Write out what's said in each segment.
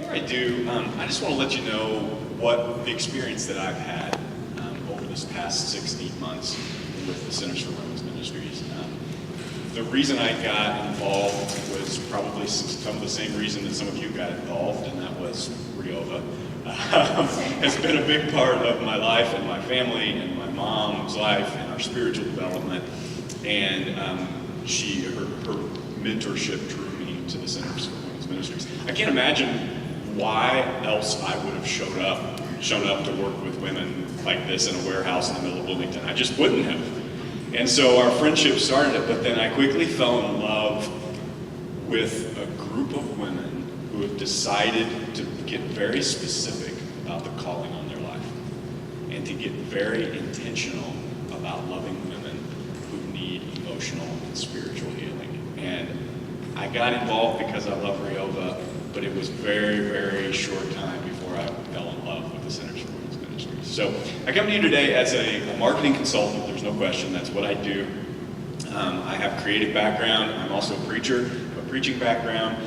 before I do, I just want to let you know what the experience that I've had over this past 16 months with the Centers for Women's Ministries. The reason I got involved was probably some of the same reason that some of you got involved, and that was Riova. It's been a big part of my life and my family and my mom's life and our spiritual development. And her mentorship drew me to the Centers for Women's Ministries. I can't imagine why else I would have shown up to work with women like this in a warehouse in the middle of Bloomington. I just wouldn't have. And so our friendship started it, but then I quickly fell in love with a group of women who have decided to get very specific about the calling on their life and to get very intentional about loving women who need emotional and spiritual healing. And I got involved because I love Riova, but it was very, very short time before I fell in love with the Centers for Women's Ministries. So I come to you today as a marketing consultant. There's no question, that's what I do. I have a creative background. I'm also a preacher, a preaching background,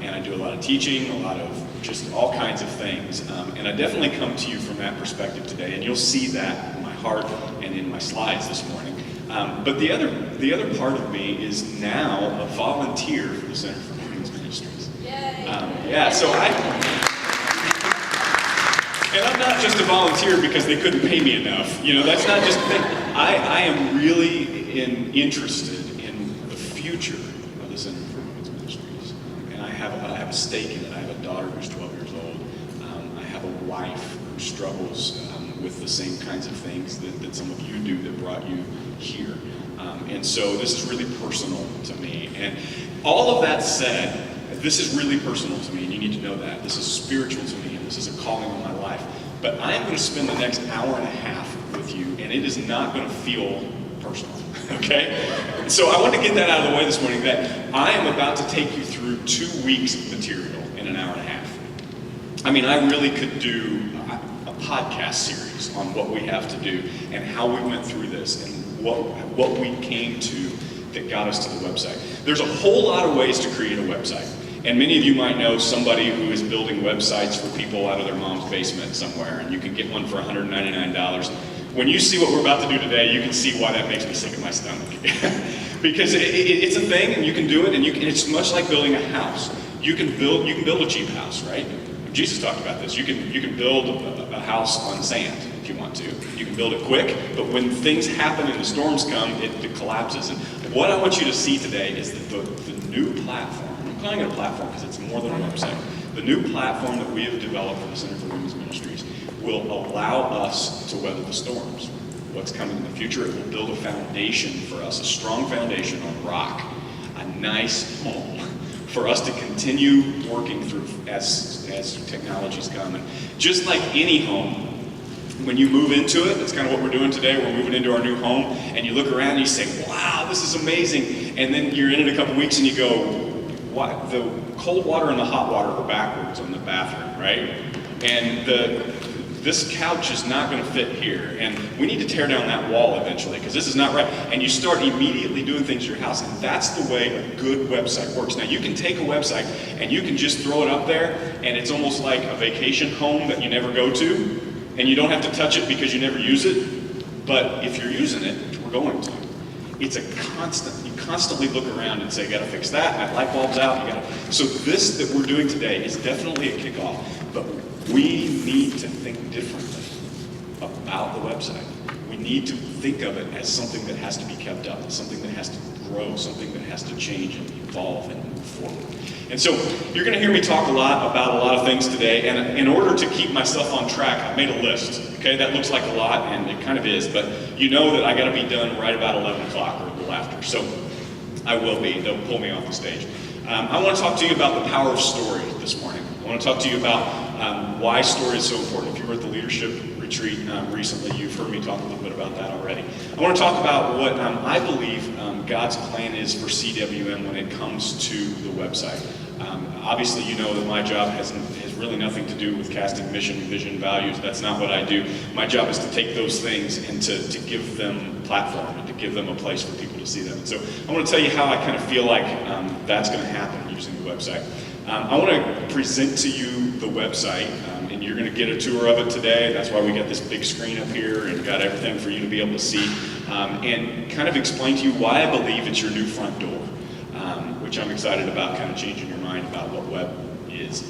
and I do a lot of teaching, a lot of just all kinds of things. And I definitely come to you from that perspective today, and you'll see that in my heart and in my slides this morning. But the other part of me is now a volunteer for the Center for Women's Ministries. So and I'm not just a volunteer because they couldn't pay me enough. You know, that's not just the thing. I am really interested in the future of the Center for Women's Ministries. And I have a stake in it. I have a daughter who's 12 years old. I have a wife who struggles with the same kinds of things that some of you do that brought you here. And so this is really personal to me. And all of that said, this is really personal to me, and you need to know that. This is spiritual to me, and this is a calling on my life. But I am going to spend the next hour and a half with you, and it is not going to feel personal, okay? So I want to get that out of the way this morning, that I am about to take you through 2 weeks of material in an hour and a half. I mean, I really could do a podcast series on what we have to do and how we went through this and what we came to that got us to the website. There's a whole lot of ways to create a website. And many of you might know somebody who is building websites for people out of their mom's basement somewhere, and you can get one for $199. When you see what we're about to do today, you can see why that makes me sick at my stomach. Because it's a thing, and you can do it, and it's much like building a house. You can build a cheap house, right? Jesus talked about this. You can build a house on sand if you want to. You can build it quick, but when things happen and the storms come, it collapses. And what I want you to see today is that the new platform, I'm calling it a platform because it's more than a website, the new platform that we have developed for the Center for Women's Ministries will allow us to weather the storms. What's coming in the future, it will build a foundation for us, a strong foundation on rock, a nice home for us to continue working through as technologies come. And just like any home, when you move into it, that's kind of what we're doing today, we're moving into our new home, and you look around and you say, wow, this is amazing. And then you're in it a couple weeks and you go, what? The cold water and the hot water are backwards in the bathroom, right? And this couch is not going to fit here, and we need to tear down that wall eventually because this is not right. And you start immediately doing things to your house, and that's the way a good website works. Now, you can take a website and you can just throw it up there, and it's almost like a vacation home that you never go to, and you don't have to touch it because you never use it. But if you're using it, which we're going to, it's a constant. You constantly look around and say, "Got to fix that. My light bulb's out." So this that we're doing today is definitely a kickoff, but we need to think differently about the website. We need to think of it as something that has to be kept up, something that has to grow, something that has to change and evolve and move forward. And so you're going to hear me talk a lot about a lot of things today, and in order to keep myself on track, I made a list. Okay, that looks like a lot, and it kind of is, but you know that I got to be done right about 11 o'clock or a little after. So I will be. They'll pull me off the stage. I want to talk to you about the power of story this morning. I want to talk to you about why story is so important. If you were at the leadership retreat recently, you've heard me talk a little bit about that already. I want to talk about what I believe God's plan is for CWM when it comes to the website. Obviously, you know that my job has really nothing to do with casting mission, vision, values. That's not what I do. My job is to take those things and to give them a platform and to give them a place for people to see them. And so I want to tell you how I kind of feel like that's going to happen using the website. I want to present to you the website, and you're going to get a tour of it today. That's why we got this big screen up here and got everything for you to be able to see, and kind of explain to you why I believe it's your new front door, which I'm excited about, kind of changing your mind about what web is.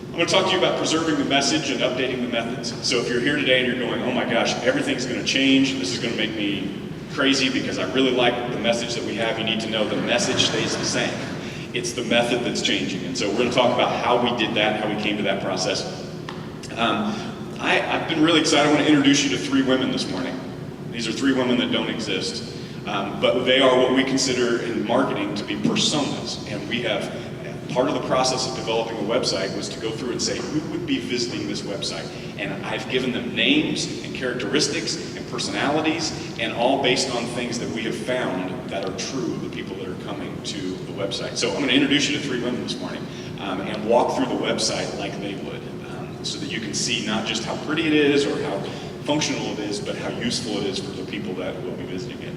I'm going to talk to you about preserving the message and updating the methods. So if you're here today and you're going, oh my gosh, everything's going to change, this is going to make me crazy because I really like the message that we have, you need to know the message stays the same. It's the method that's changing. And so we're going to talk about how we did that, how we came to that process. I've been really excited. I want to introduce you to 3 women this morning. These are 3 women that don't exist, but they are what we consider in marketing to be personas. And we have, part of the process of developing a website was to go through and say, who would be visiting this website? And I've given them names and characteristics and personalities, and all based on things that we have found that are true of the people that are coming to the website. So I'm going to introduce you to 3 women this morning and walk through the website like they would, so that you can see not just how pretty it is or how functional it is, but how useful it is for the people that will be visiting it.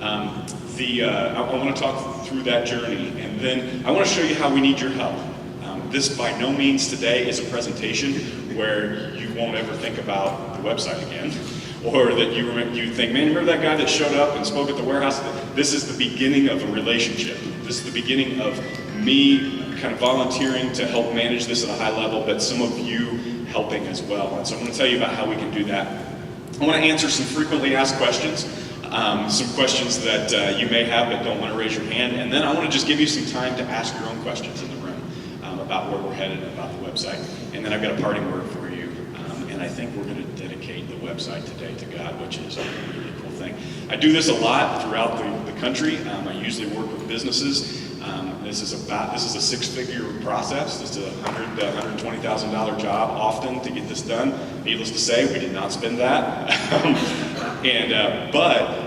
I want to talk through that journey, and then I want to show you how we need your help. This by no means today is a presentation where you won't ever think about the website again, or that you think, man, remember that guy that showed up and spoke at the warehouse? This is the beginning of a relationship. This is the beginning of me kind of volunteering to help manage this at a high level, but some of you helping as well. And so I'm going to tell you about how we can do that. I want to answer some frequently asked questions. Some questions that you may have but don't want to raise your hand, and then I want to just give you some time to ask your own questions in the room about where we're headed, about the website, and then I've got a parting word for you, and I think we're going to dedicate the website today to God, which is a really cool thing. I do this a lot throughout the country. I usually work with businesses. This is a 6-figure process. This is a $100,000 to $120,000 job often to get this done. Needless to say, we did not spend that. But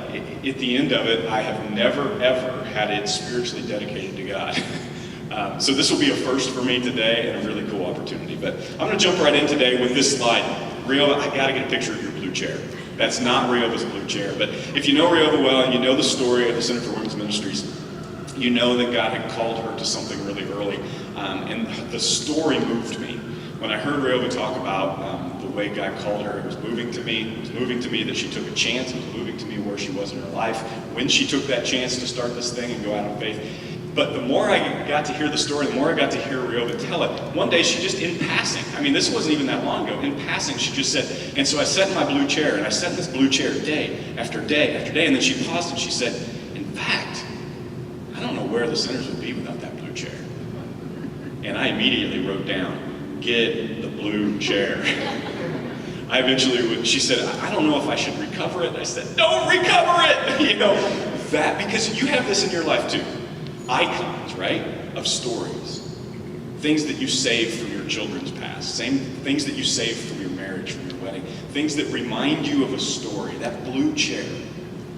at the end of it, I have never ever had it spiritually dedicated to God. So this will be a first for me today and a really cool opportunity. But I'm going to jump right in today with this slide. Rhea, I got to get a picture of your blue chair. That's not Rheova's blue chair. But if you know Rheova well and you know the story of the Center for Women's Ministries, you know that God had called her to something really early. And the story moved me. When I heard Rheova talk about the way God called her, it was moving to me. It was moving to me that she took a chance. It was moving to me where she was in her life, when she took that chance to start this thing and go out in faith. But the more I got to hear the story, the more I got to hear Rheova tell it. One day she just, in passing, I mean this wasn't even that long ago, in passing she just said, and so I sat in my blue chair, and I sat in this blue chair day after day after day, and then she paused and she said, in fact, I don't know where the centers would be without that blue chair. And I immediately wrote down, get the blue chair. I eventually she said, I don't know if I should recover it. I said, don't recover it! You know, that, because you have this in your life too. Icons, right, of stories. Things that you saved from your children's past. Same things that you saved from your marriage, from your wedding. Things that remind you of a story. That blue chair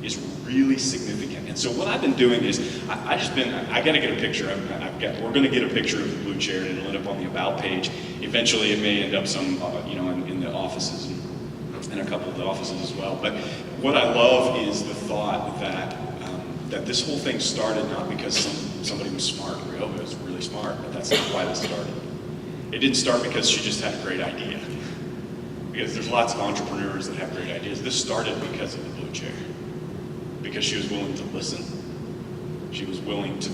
is really significant. And so what I've been doing is, I got to get a picture. We're going to get a picture of the blue chair, and it'll end up on the About page. Eventually it may end up in the offices and a couple of the offices as well. But what I love is the thought that this whole thing started not because somebody was smart. Rheova was really smart, but that's not why this started. It didn't start because she just had a great idea. Because there's lots of entrepreneurs that have great ideas. This started because of the blue chair. Because she was willing to listen. She was willing to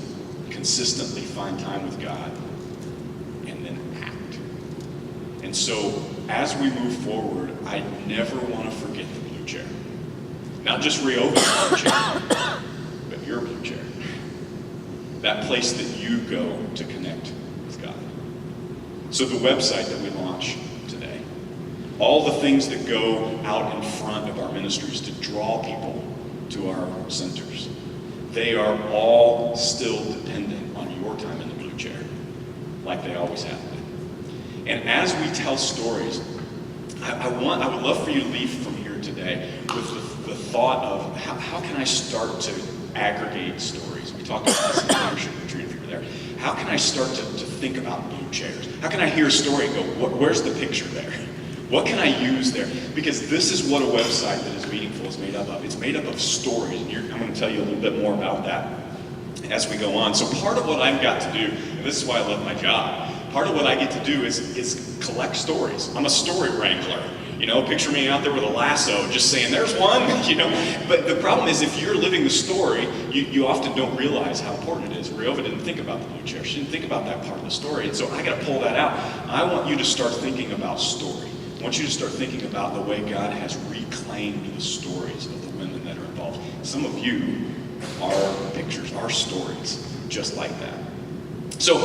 consistently find time with God and then act. And so as we move forward, I never want to forget the blue chair. Not just Rheova's blue chair, but your blue chair. That place that you go to connect with God. So the website that we launch today, all the things that go out in front of our ministries to draw people to our centers, they are all still dependent on your time in the blue chair, like they always have been. And as we tell stories, I would love for you to leave from here today with the thought of how can I start to aggregate stories? We talked about this in the leadership retreat if you were there. How can I start to think about blue chairs? How can I hear a story and go, where's the picture there? What can I use there? Because this is what a website that is meaningful is made up of. It's made up of stories, and I'm going to tell you a little bit more about that as we go on. So part of what I've got to do, and this is why I love my job, part of what I get to do is collect stories. I'm a story wrangler. You know, picture me out there with a lasso just saying, there's one, you know. But the problem is if you're living the story, you often don't realize how important it is. Riova didn't think about the blue chair. She didn't think about that part of the story. And so I got to pull that out. I want you to start thinking about story. I want you to start thinking about the way God has reclaimed the stories of the women that are involved. Some of you are pictures, are stories, just like that. So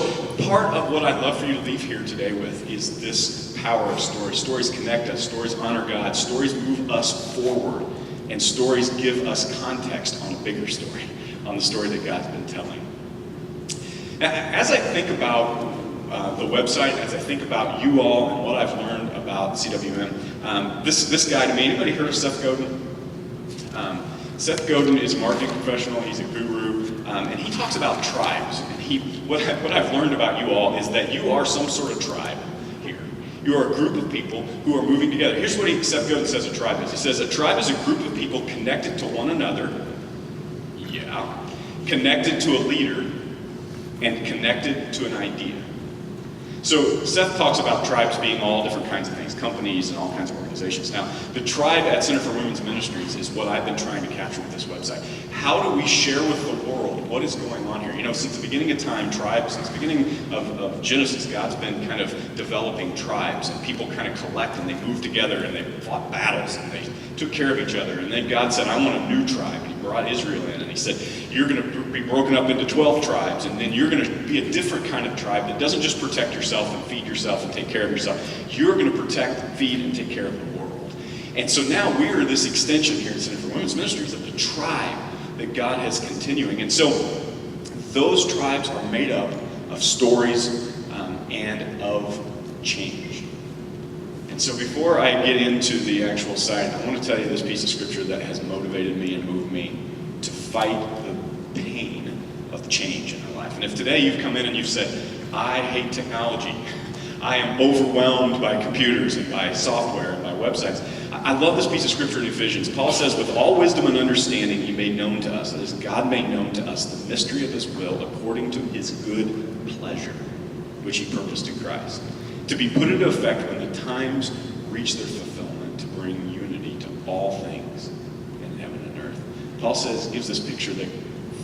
part of what I'd love for you to leave here today with is this power of stories. Stories connect us, stories honor God, stories move us forward, and stories give us context on a bigger story, on the story that God's been telling. Now, as I think about the website, as I think about you all and what I've learned about CWM, this guy to me, anybody heard of Seth Godin? Seth Godin is a marketing professional, he's a guru, and he talks about tribes. And what I've learned about you all is that you are some sort of tribe here. You are a group of people who are moving together. Here's what Seth Godin says a tribe is. He says a tribe is a group of people connected to one another, connected to a leader, and connected to an idea. So Seth talks about tribes being all different kinds of things, companies and all kinds of organizations. Now, the tribe at Center for Women's Ministries is what I've been trying to capture with this website. How do we share with the world what is going on here? You know, since the beginning of time, tribes, since the beginning of Genesis, God's been kind of developing tribes, and people kind of collect and they move together and they fought battles and they took care of each other. And then God said, I want a new tribe. And he brought Israel in and he said, you're going to be broken up into 12 tribes, and then you're going to be a different kind of tribe that doesn't just protect yourself and feed yourself and take care of yourself. You're going to protect, feed, and take care of the world. And so now we're this extension here at Center for Women's Ministries of the tribe that God has continuing. And so those tribes are made up of stories and of change. And so before I get into the actual site, I want to tell you this piece of scripture that has motivated me and moved me to fight the pain of change in my life. And if today you've come in and you've said, I hate technology, I am overwhelmed by computers and by software and by websites, I love this piece of scripture in Ephesians. Paul says, with all wisdom and understanding he made known to us, that is, God made known to us the mystery of his will according to his good pleasure, which he purposed in Christ, to be put into effect when the times reach their fulfillment, to bring unity to all things in heaven and earth. Paul says, gives this picture that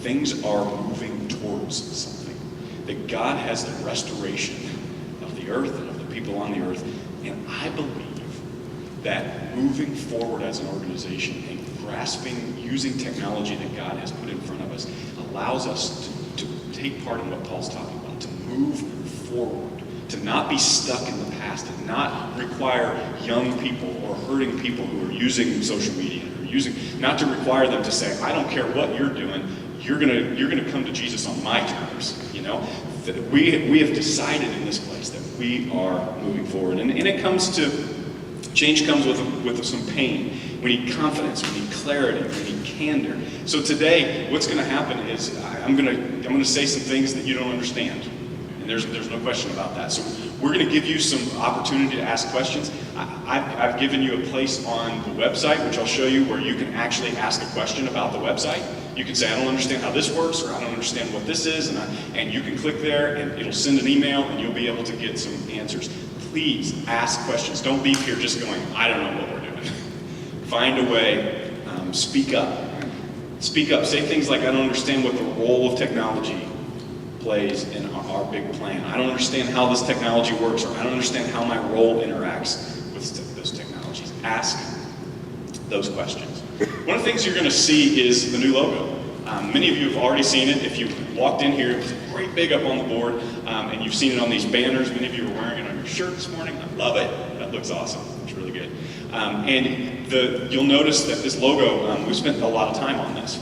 things are moving towards something, that God has the restoration of the earth and of the people on the earth. And I believe that moving forward as an organization and grasping, using technology that God has put in front of us allows us to take part in what Paul's talking about, to move forward, to not be stuck in the past, and not require young people or hurting people who are using social media, or not to require them to say, I don't care what you're doing, you're gonna come to Jesus on my terms. You know, we have decided in this place that we are moving forward, and it comes to change comes with some pain. We need confidence, we need clarity, we need candor. So today, what's going to happen is I'm going to say some things that you don't understand, and there's no question about that. So we're going to give you some opportunity to ask questions. I've given you a place on the website, which I'll show you, where you can actually ask a question about the website. You can say, I don't understand how this works, or I don't understand what this is, and you can click there, and it'll send an email, and you'll be able to get some answers. Please ask questions. Don't leave here just going, I don't know what we're doing. Find a way. Speak up. Speak up. Say things like, I don't understand what the role of technology plays in our big plan. I don't understand how this technology works, or I don't understand how my role interacts with those technologies. Ask those questions. One of the things you're going to see is the new logo. Many of you have already seen it. If you walked in here, it was great big up on the board, and you've seen it on these banners. Many of you are wearing it on your shirt this morning. I love it. That looks awesome. It's really good. And you'll notice that this logo, we spent a lot of time on this.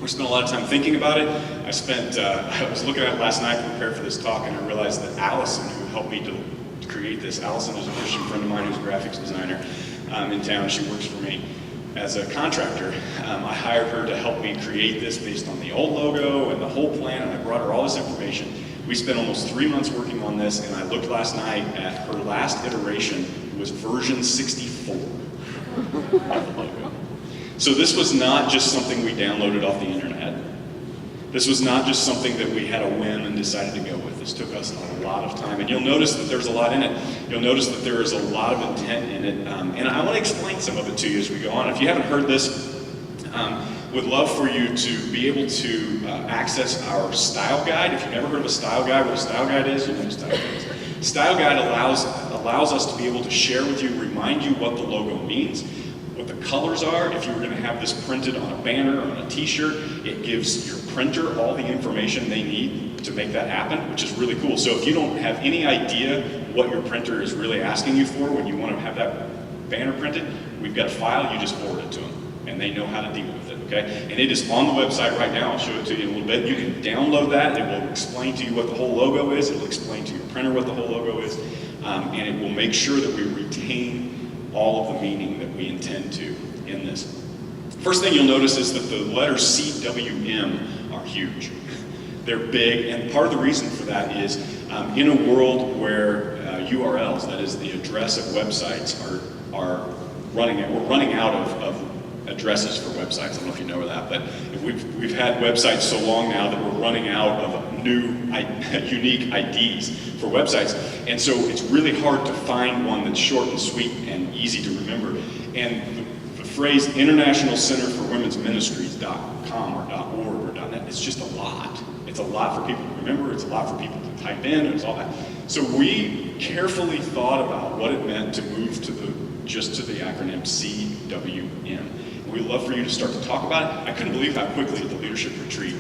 We spent a lot of time thinking about it. I was looking at it last night to prepare for this talk, and I realized that Allison, who helped me to create this, Allison is a Christian friend of mine who's a graphics designer in town. She works for me as a contractor. I hired her to help me create this based on the old logo and the whole plan, and I brought her all this information. We spent almost 3 months working on this, and I looked last night at her last iteration. It was version 64 of the logo. So this was not just something we downloaded off the internet. This was not just something that we had a whim and decided to go with. This took us a lot of time, and you'll notice that there's a lot in it. You'll notice that there is a lot of intent in it, and I want to explain some of it to you as we go on. If you haven't heard this, would love for you to be able to access our style guide. If you've never heard of a style guide, what a style guide is, you know what a style guide is. Style guide allows us to be able to share with you, remind you what the logo means, what the colors are. If you were going to have this printed on a banner or on a t-shirt, it gives your printer all the information they need to make that happen, which is really cool. So if you don't have any idea what your printer is really asking you for when you want to have that banner printed, we've got a file, you just forward it to them, and they know how to deal with it, okay? And it is on the website right now. I'll show it to you in a little bit. You can download that. It will explain to you what the whole logo is. It will explain to your printer what the whole logo is, and it will make sure that we retain all of the meaning that we intend to in this. First thing you'll notice is that the letters CWM are huge. They're big, and part of the reason for that is in a world where URLs, that is the address of websites, are running out of addresses for websites. I don't know if you know that, but we've had websites so long now that we're running out of new unique IDs for websites, and so it's really hard to find one that's short and sweet and easy to remember. And the phrase International Center for Women's Ministries.com or .org or .net, it's just a lot. It's a lot for people to remember. It's a lot for people to type in. It's all that. So we carefully thought about what it meant to move to just the acronym CWM. We'd love for you to start to talk about it. I couldn't believe how quickly at the leadership retreat,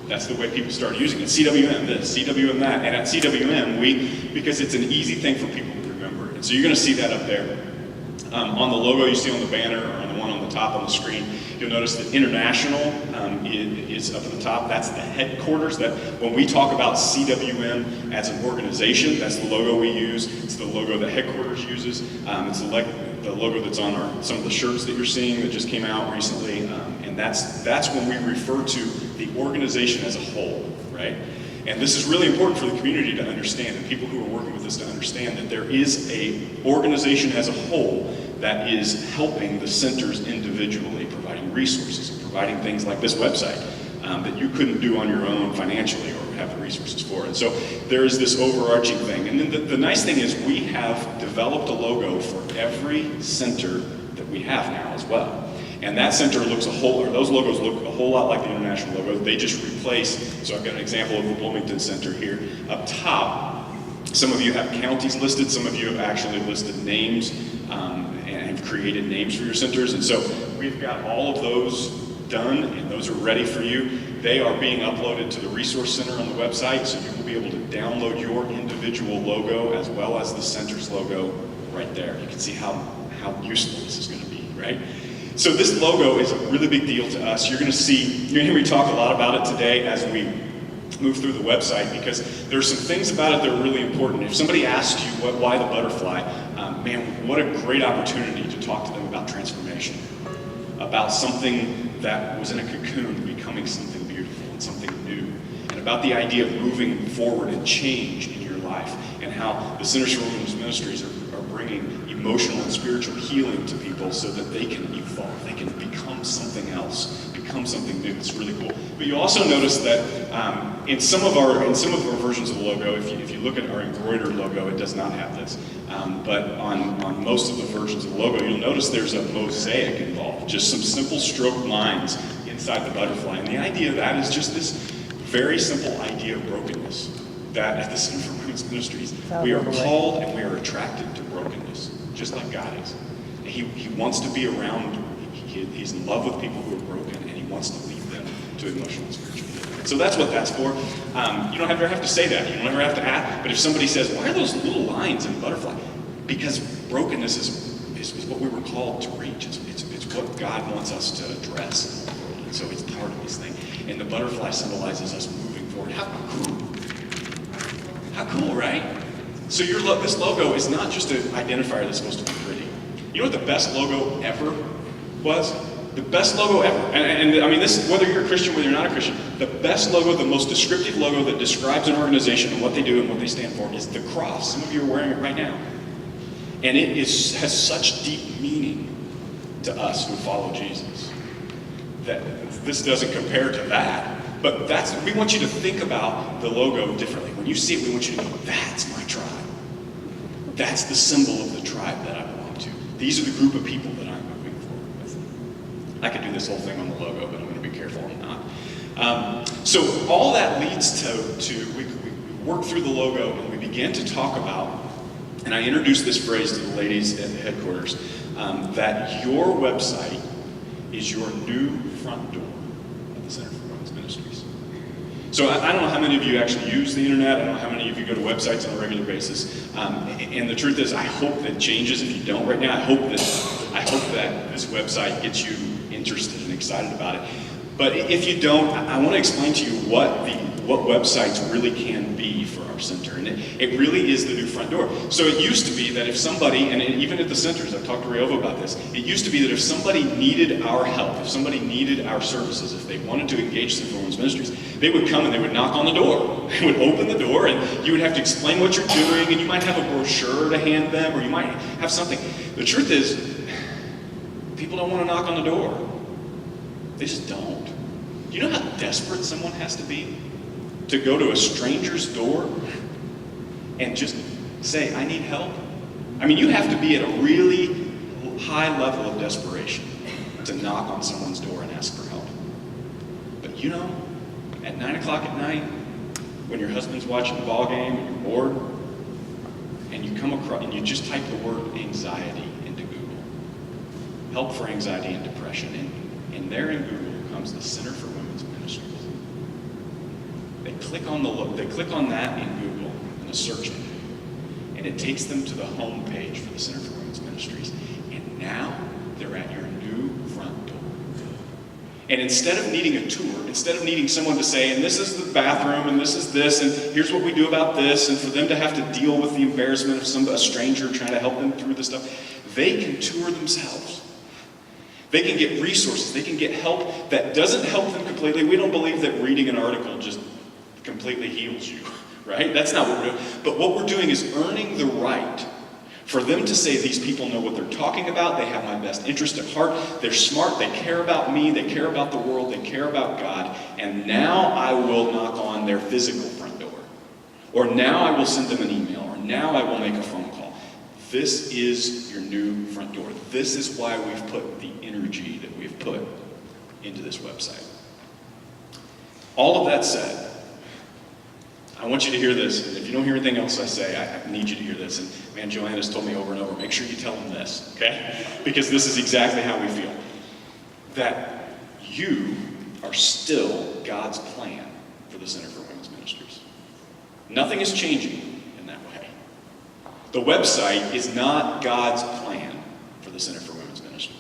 that's the way people started using it. CWM this, CWM that. And at CWM, because it's an easy thing for people to remember. And so you're going to see that up there. On the logo you see on the banner, or on the one on the top on the screen, you'll notice that International is up at the top. That's the headquarters. That when we talk about CWM as an organization, that's the logo we use. It's the logo that headquarters uses. It's the logo that's on some of the shirts that you're seeing that just came out recently. And that's when we refer to the organization as a whole, right? And this is really important for the community to understand, and people who are working with us to understand, that there is an organization as a whole that is helping the centers individually, providing resources and providing things like this website that you couldn't do on your own financially or have the resources for. And so there is this overarching thing. And then the nice thing is we have developed a logo for every center that we have now as well. And that center looks those logos look a whole lot like the International logo. They just replace, so I've got an example of the Bloomington Center here. Up top, some of you have counties listed, some of you have actually listed names and have created names for your centers. And so we've got all of those done, and those are ready for you. They are being uploaded to the Resource Center on the website, so you will be able to download your individual logo as well as the center's logo right there. You can see how useful this is going to be, right? So this logo is a really big deal to us. You're going to hear me talk a lot about it today as we move through the website, because there's some things about it that are really important. If somebody asks you why the butterfly, man, what a great opportunity to talk to them about transformation, about something that was in a cocoon becoming something beautiful and something new, and about the idea of moving forward and change in your life, and how the Centers for Women's Ministries are bringing emotional and spiritual healing to people so that they can evolve, they can become something else, become something new. It's really cool. But you also notice that in some of our versions of the logo, if you look at our embroidered logo, it does not have this. But on most of the versions of the logo, you'll notice there's a mosaic involved, just some simple stroke lines inside the butterfly. And the idea of that is just this very simple idea of brokenness. That at the Center for Women's Ministries, we are called and we are attracted to brokenness, just like God is. He wants to be around, he's in love with people who are broken, and he wants to lead them to emotional and spiritual healing. So that's what that's for. You don't ever have to say that, you don't ever have to ask, but if somebody says, why are those little lines in butterfly? Because brokenness is what we were called to reach. It's what God wants us to address in the world, and so it's part of this thing. And the butterfly symbolizes us moving forward. How cool. How cool, right? So this logo is not just an identifier that's supposed to be pretty. You know what the best logo ever was? The best logo ever, and I mean this, whether you're a Christian, whether you're not a Christian, the best logo, the most descriptive logo that describes an organization and what they do and what they stand for is the cross. Some of you are wearing it right now. And it has such deep meaning to us who follow Jesus that this doesn't compare to that. But we want you to think about the logo differently. when you see it, we want you to go, that's my tribe. That's the symbol of the tribe that I belong to. These are the group of people that I'm moving forward with. I could do this whole thing on the logo, but I'm going to be careful I'm not. So all that leads to we work through the logo and we began to talk about, and I introduced this phrase to the ladies at the headquarters, that your website is your new front door at the Center for Women's Ministries. So I don't know how many of you actually use the internet. I don't know how many of you go to websites on a regular basis. And the truth is, I hope that changes if you don't right now. I hope that this website gets you interested and excited about it. But if you don't, I want to explain to you what websites really can be for our center. And it really is the new front door. So it used to be that if somebody, and even at the centers, I've talked to Rayova about this, it used to be that if somebody needed our help, if somebody needed our services, if they wanted to engage Center for Women's Ministries, they would come and they would knock on the door. They would open the door and you would have to explain what you're doing, and you might have a brochure to hand them, or you might have something. The truth is, people don't want to knock on the door. They just don't. Do you know how desperate someone has to be to go to a stranger's door and just say, I need help? I mean, you have to be at a really high level of desperation to knock on someone's door and ask for help. But you know, at 9 o'clock at night, when your husband's watching the ball game and you're bored, and you come across, and you just type the word anxiety into Google, help for anxiety and depression, and there in Google comes the Center for Women's Ministries. They click on that in Google in a search engine, and it takes them to the home page for the Center for Women's Ministries. And now they're at your new front door. And instead of needing a tour, instead of needing someone to say, and this is the bathroom, and this is this, and here's what we do about this, and for them to have to deal with the embarrassment of a stranger trying to help them through this stuff, they can tour themselves. They can get resources. They can get help that doesn't help them completely. We don't believe that reading an article just completely heals you, right? That's not what we're doing. But what we're doing is earning the right for them to say, these people know what they're talking about. They have my best interest at heart. They're smart. They care about me. They care about the world. They care about God. And now I will knock on their physical front door. Or now I will send them an email. Or now I will make a phone call. This is your new front door. This is why we've put the energy that we've put into this website. All of that said, I want you to hear this. And if you don't hear anything else I say, I need you to hear this. And man, Joanna's told me over and over, make sure you tell them this, okay? Because this is exactly how we feel. That you are still God's plan for the Center for Women's Ministries. Nothing is changing in that way. The website is not God's plan for the Center for Women's Ministries.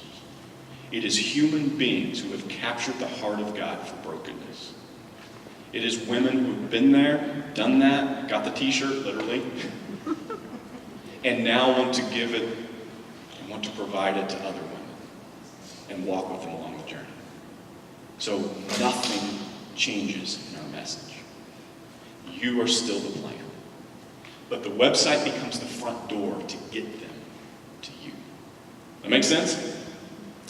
It is human beings who have captured the heart of God for brokenness. It is women who've been there, done that, got the t-shirt, literally, and now want to give it and want to provide it to other women and walk with them along the journey. So nothing changes in our message. You are still the plan. But the website becomes the front door to get them to you. That makes sense?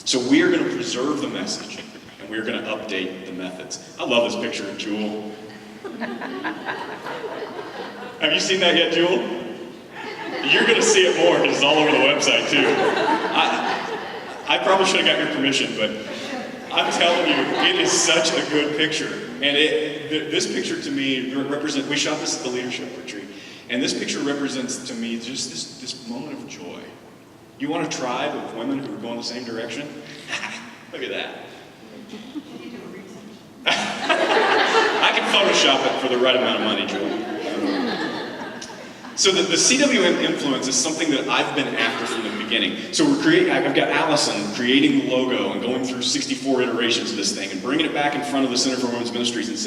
So we are going to preserve the message, and we're going to update the methods. I love this picture of Jewel. Have you seen that yet, Jewel? You're going to see it more because it's all over the website, too. I probably should have got your permission, but I'm telling you, it is such a good picture. And this picture to me represents, we shot this at the leadership retreat, and this picture represents to me just this moment of joy. You want a tribe of women who are going the same direction? Look at that. I can Photoshop it for the right amount of money, Joel. So the CWM influence is something that I've been after from the beginning. So I've got Allison creating the logo and going through 64 iterations of this thing and bringing it back in front of the Center for Women's Ministries and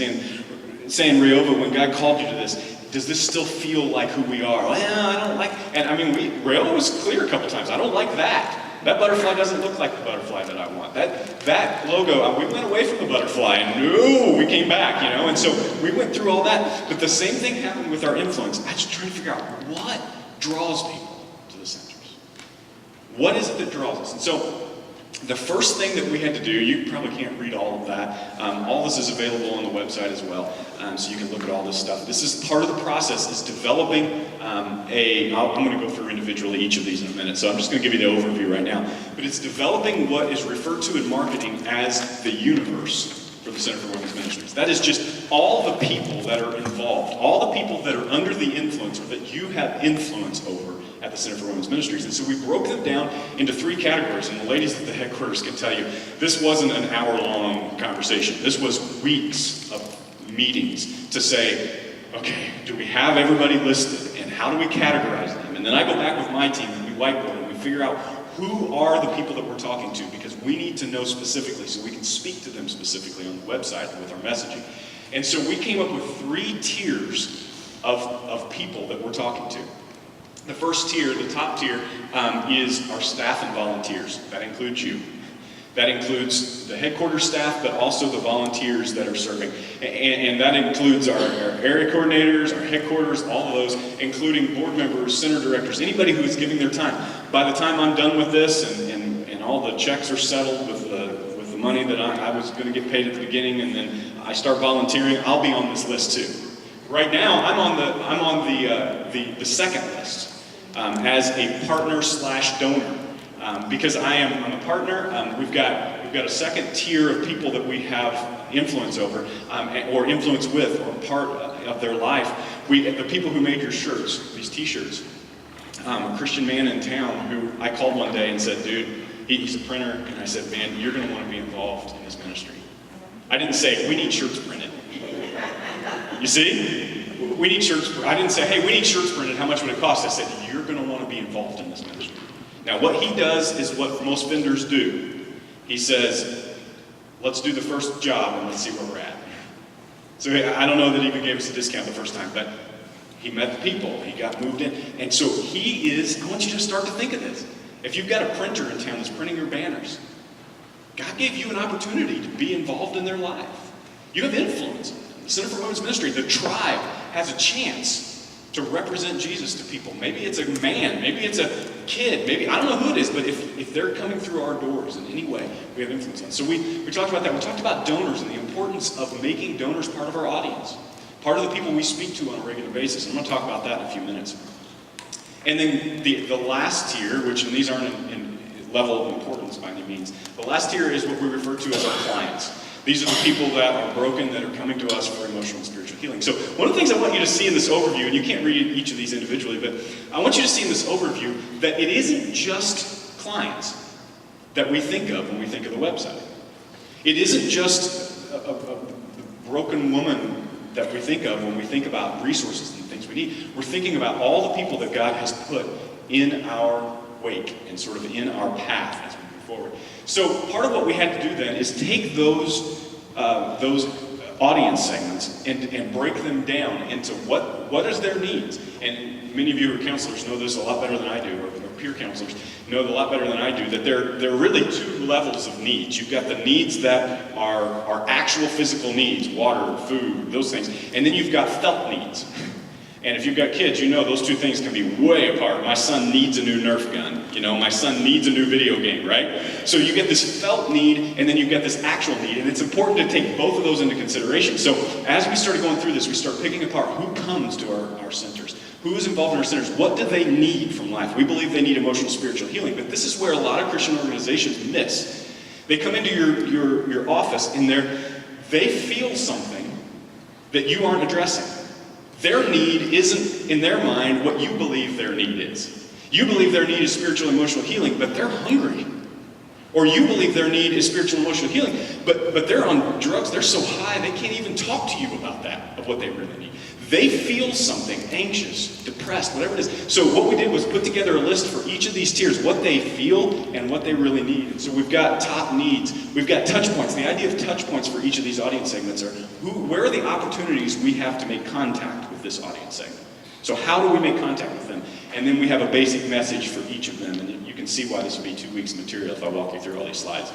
saying, Rayova, when God called you to this, does this still feel like who we are? Well, I don't like, and I mean, Rayova was clear a couple times. I don't like that. That butterfly doesn't look like the butterfly that I want. That logo, we went away from the butterfly, and no, we came back, you know? And so we went through all that. But the same thing happened with our influence. I just trying to figure out what draws people to the centers. What is it that draws us? And so The first thing that we had to do, you probably can't read all of that. All this is available on the website as well, so you can look at all this stuff. This is part of the process, is developing I'm going to go through individually each of these in a minute, so I'm just going to give you the overview right now. But it's developing what is referred to in marketing as the universe for the Center for Women's Ministries. That is just all the people that are involved, all the people that are under the influence or that you have influence over at the Center for Women's Ministries. And so we broke them down into 3 categories, and the ladies at the headquarters can tell you, this wasn't an hour-long conversation. This was weeks of meetings to say, okay, do we have everybody listed, and how do we categorize them? And then I go back with my team, and we whiteboard, and we figure out who are the people that we're talking to, because we need to know specifically so we can speak to them specifically on the website with our messaging. And so we came up with 3 tiers of people that we're talking to. The first tier, the top tier, is our staff and volunteers. That includes you. That includes the headquarters staff, but also the volunteers that are serving. And that includes our area coordinators, our headquarters, all of those, including board members, center directors, anybody who is giving their time. By the time I'm done with this and all the checks are settled with the money that I was going to get paid at the beginning, and then I start volunteering, I'll be on this list too. Right now, I'm on the second list. As a partner/donor, because I'm a partner. We've got a second tier of people that we have influence over, or influence with, or part of their life. The people who made your shirts, these T-shirts. A Christian man in town who I called one day and said, dude, he's a printer, and I said, man, you're going to want to be involved in this ministry. I didn't say, we need shirts printed. You see? We need shirts. I didn't say, hey, we need shirts printed. How much would it cost? I said, you're going to want to be involved in this ministry. Now, what he does is what most vendors do. He says, let's do the first job and let's see where we're at. So I don't know that he even gave us a discount the first time, but he met the people. He got moved in. And so he is, I want you to start to think of this. If you've got a printer in town that's printing your banners, God gave you an opportunity to be involved in their life. You have influence. The Center for Women's Ministry, the tribe, has a chance to represent Jesus to people. Maybe it's a man, maybe it's a kid, maybe, I don't know who it is, but if they're coming through our doors in any way, we have influence on. So we talked about that. We talked about donors and the importance of making donors part of our audience, part of the people we speak to on a regular basis. I'm going to talk about that in a few minutes. And then the last tier, which, and these aren't in level of importance by any means, the last tier is what we refer to as our clients. These are the people that are broken, that are coming to us for emotional and spiritual healing. So one of the things I want you to see in this overview, and you can't read each of these individually, but I want you to see in this overview that it isn't just clients that we think of when we think of the website. It isn't just a broken woman that we think of when we think about resources and things we need. We're thinking about all the people that God has put in our wake and sort of in our path as we move forward. So part of what we had to do then is take those audience segments and break them down into what is their needs. And many of you who are counselors know this a lot better than I do, or peer counselors know a lot better than I do, that there are really 2 levels of needs. You've got the needs that are actual physical needs, water, food, those things. And then you've got felt needs. And if you've got kids, you know those 2 things can be way apart. My son needs a new Nerf gun. You know, my son needs a new video game, right? So you get this felt need, and then you get this actual need. And it's important to take both of those into consideration. So as we started going through this, we start picking apart who comes to our centers. Who is involved in our centers? What do they need from life? We believe they need emotional, spiritual healing. But this is where a lot of Christian organizations miss. They come into your office, and they feel something that you aren't addressing. Their need isn't, in their mind, what you believe their need is. You believe their need is spiritual and emotional healing, but they're hungry. Or you believe their need is spiritual and emotional healing, but they're on drugs, they're so high, they can't even talk to you about that, of what they really need. They feel something, anxious, depressed, whatever it is. So what we did was put together a list for each of these tiers, what they feel and what they really need. And so we've got top needs, we've got touch points. The idea of touch points for each of these audience segments are, where are the opportunities we have to make contact with this audience segment? So how do we make contact with them? And then we have a basic message for each of them. And you can see why this would be 2 weeks of material if I walk you through all these slides.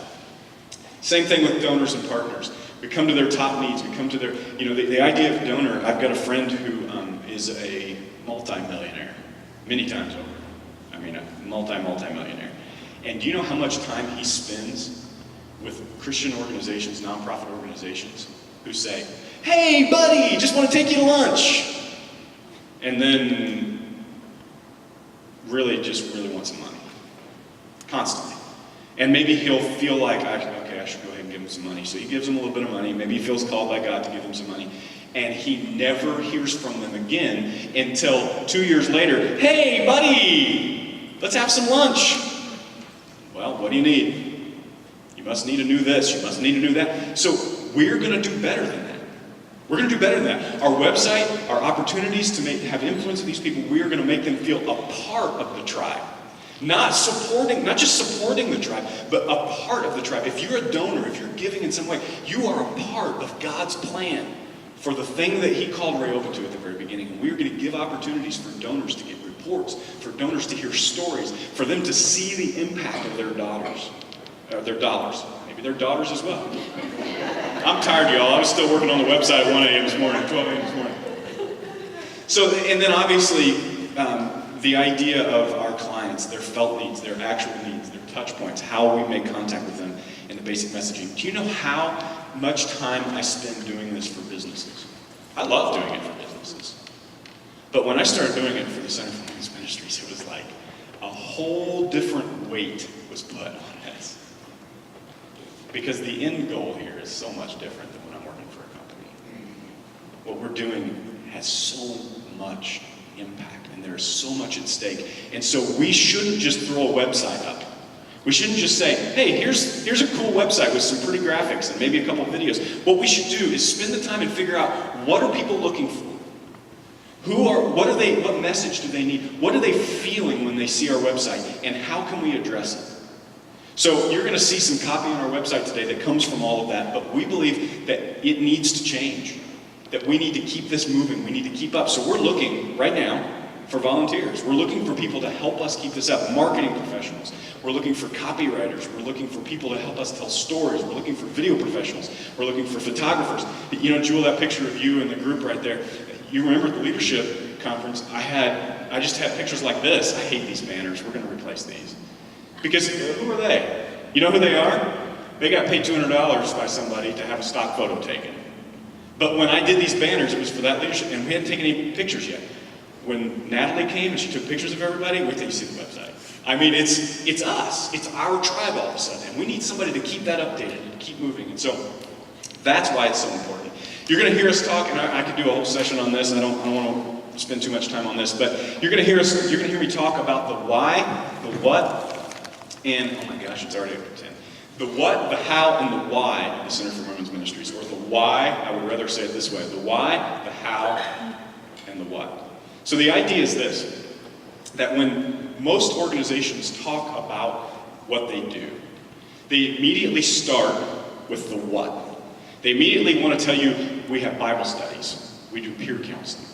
Same thing with donors and partners. We come to their top needs. We come to their, the idea of donor. I've got a friend who is a multi-millionaire, many times over. I mean, a multi-millionaire. And do you know how much time he spends with Christian organizations, nonprofit organizations, who say, "Hey, buddy, just want to take you to lunch." And then really want some money. Constantly. And maybe he'll feel like, okay, I should go ahead and give him some money. So he gives them a little bit of money. Maybe he feels called by God to give them some money. And he never hears from them again until 2 years later. "Hey, buddy, let's have some lunch." "Well, what do you need?" "You must need to do this. You must need to do that." So we're going to do better than that. We're going to do better than that. Our website, our opportunities to have influence with these people, we are going to make them feel a part of the tribe. Not just supporting the tribe, but a part of the tribe. If you're a donor, if you're giving in some way, you are a part of God's plan for the thing that he called Rayoba to at the very beginning. And we're going to give opportunities for donors to get reports, for donors to hear stories, for them to see the impact of their dollars. Maybe their daughters as well. I'm tired, y'all. I was still working on the website at 1 a.m. this morning, 12 a.m. this morning. So, and then obviously, the idea of our clients, their felt needs, their actual needs, their touch points, how we make contact with them, and the basic messaging. Do you know how much time I spend doing this for businesses? I love doing it for businesses. But when I started doing it for the Center for Women's Ministries, it was like a whole different weight was put on this. Because the end goal here is so much different than when I'm working for a company. What we're doing has so much impact, and there's so much at stake. And so we shouldn't just throw a website up. We shouldn't just say, "Hey, here's a cool website with some pretty graphics and maybe a couple of videos." What we should do is spend the time and figure out, what are people looking for? What message do they need? What are they feeling when they see our website? And how can we address it? So you're going to see some copy on our website today that comes from all of that, but we believe that it needs to change. That we need to keep this moving. We need to keep up. So we're looking right now for volunteers. We're looking for people to help us keep this up. Marketing professionals. We're looking for copywriters. We're looking for people to help us tell stories. We're looking for video professionals. We're looking for photographers. You know, Jewel, that picture of you and the group right there. You remember at the leadership conference, I just had pictures like this. I hate these banners. We're going to replace these. Because who are they? You know who they are? They got paid $200 by somebody to have a stock photo taken. But when I did these banners, it was for that leadership, and we hadn't taken any pictures yet. When Natalie came and she took pictures of everybody, wait till you see the website. I mean, it's us. It's our tribe all of a sudden. And we need somebody to keep that updated and keep moving. And so that's why it's so important. You're going to hear us talk, and I could do a whole session on this. I don't want to spend too much time on this, but you're going to hear me talk about the why, the what, and oh my gosh, it's already over 10. The what, the how, and the why of the Center for Women's Ministries. Or the why, I would rather say it this way. The why, the how, and the what. So the idea is this, that when most organizations talk about what they do, they immediately start with the what. They immediately want to tell you, we have Bible studies, we do peer counseling.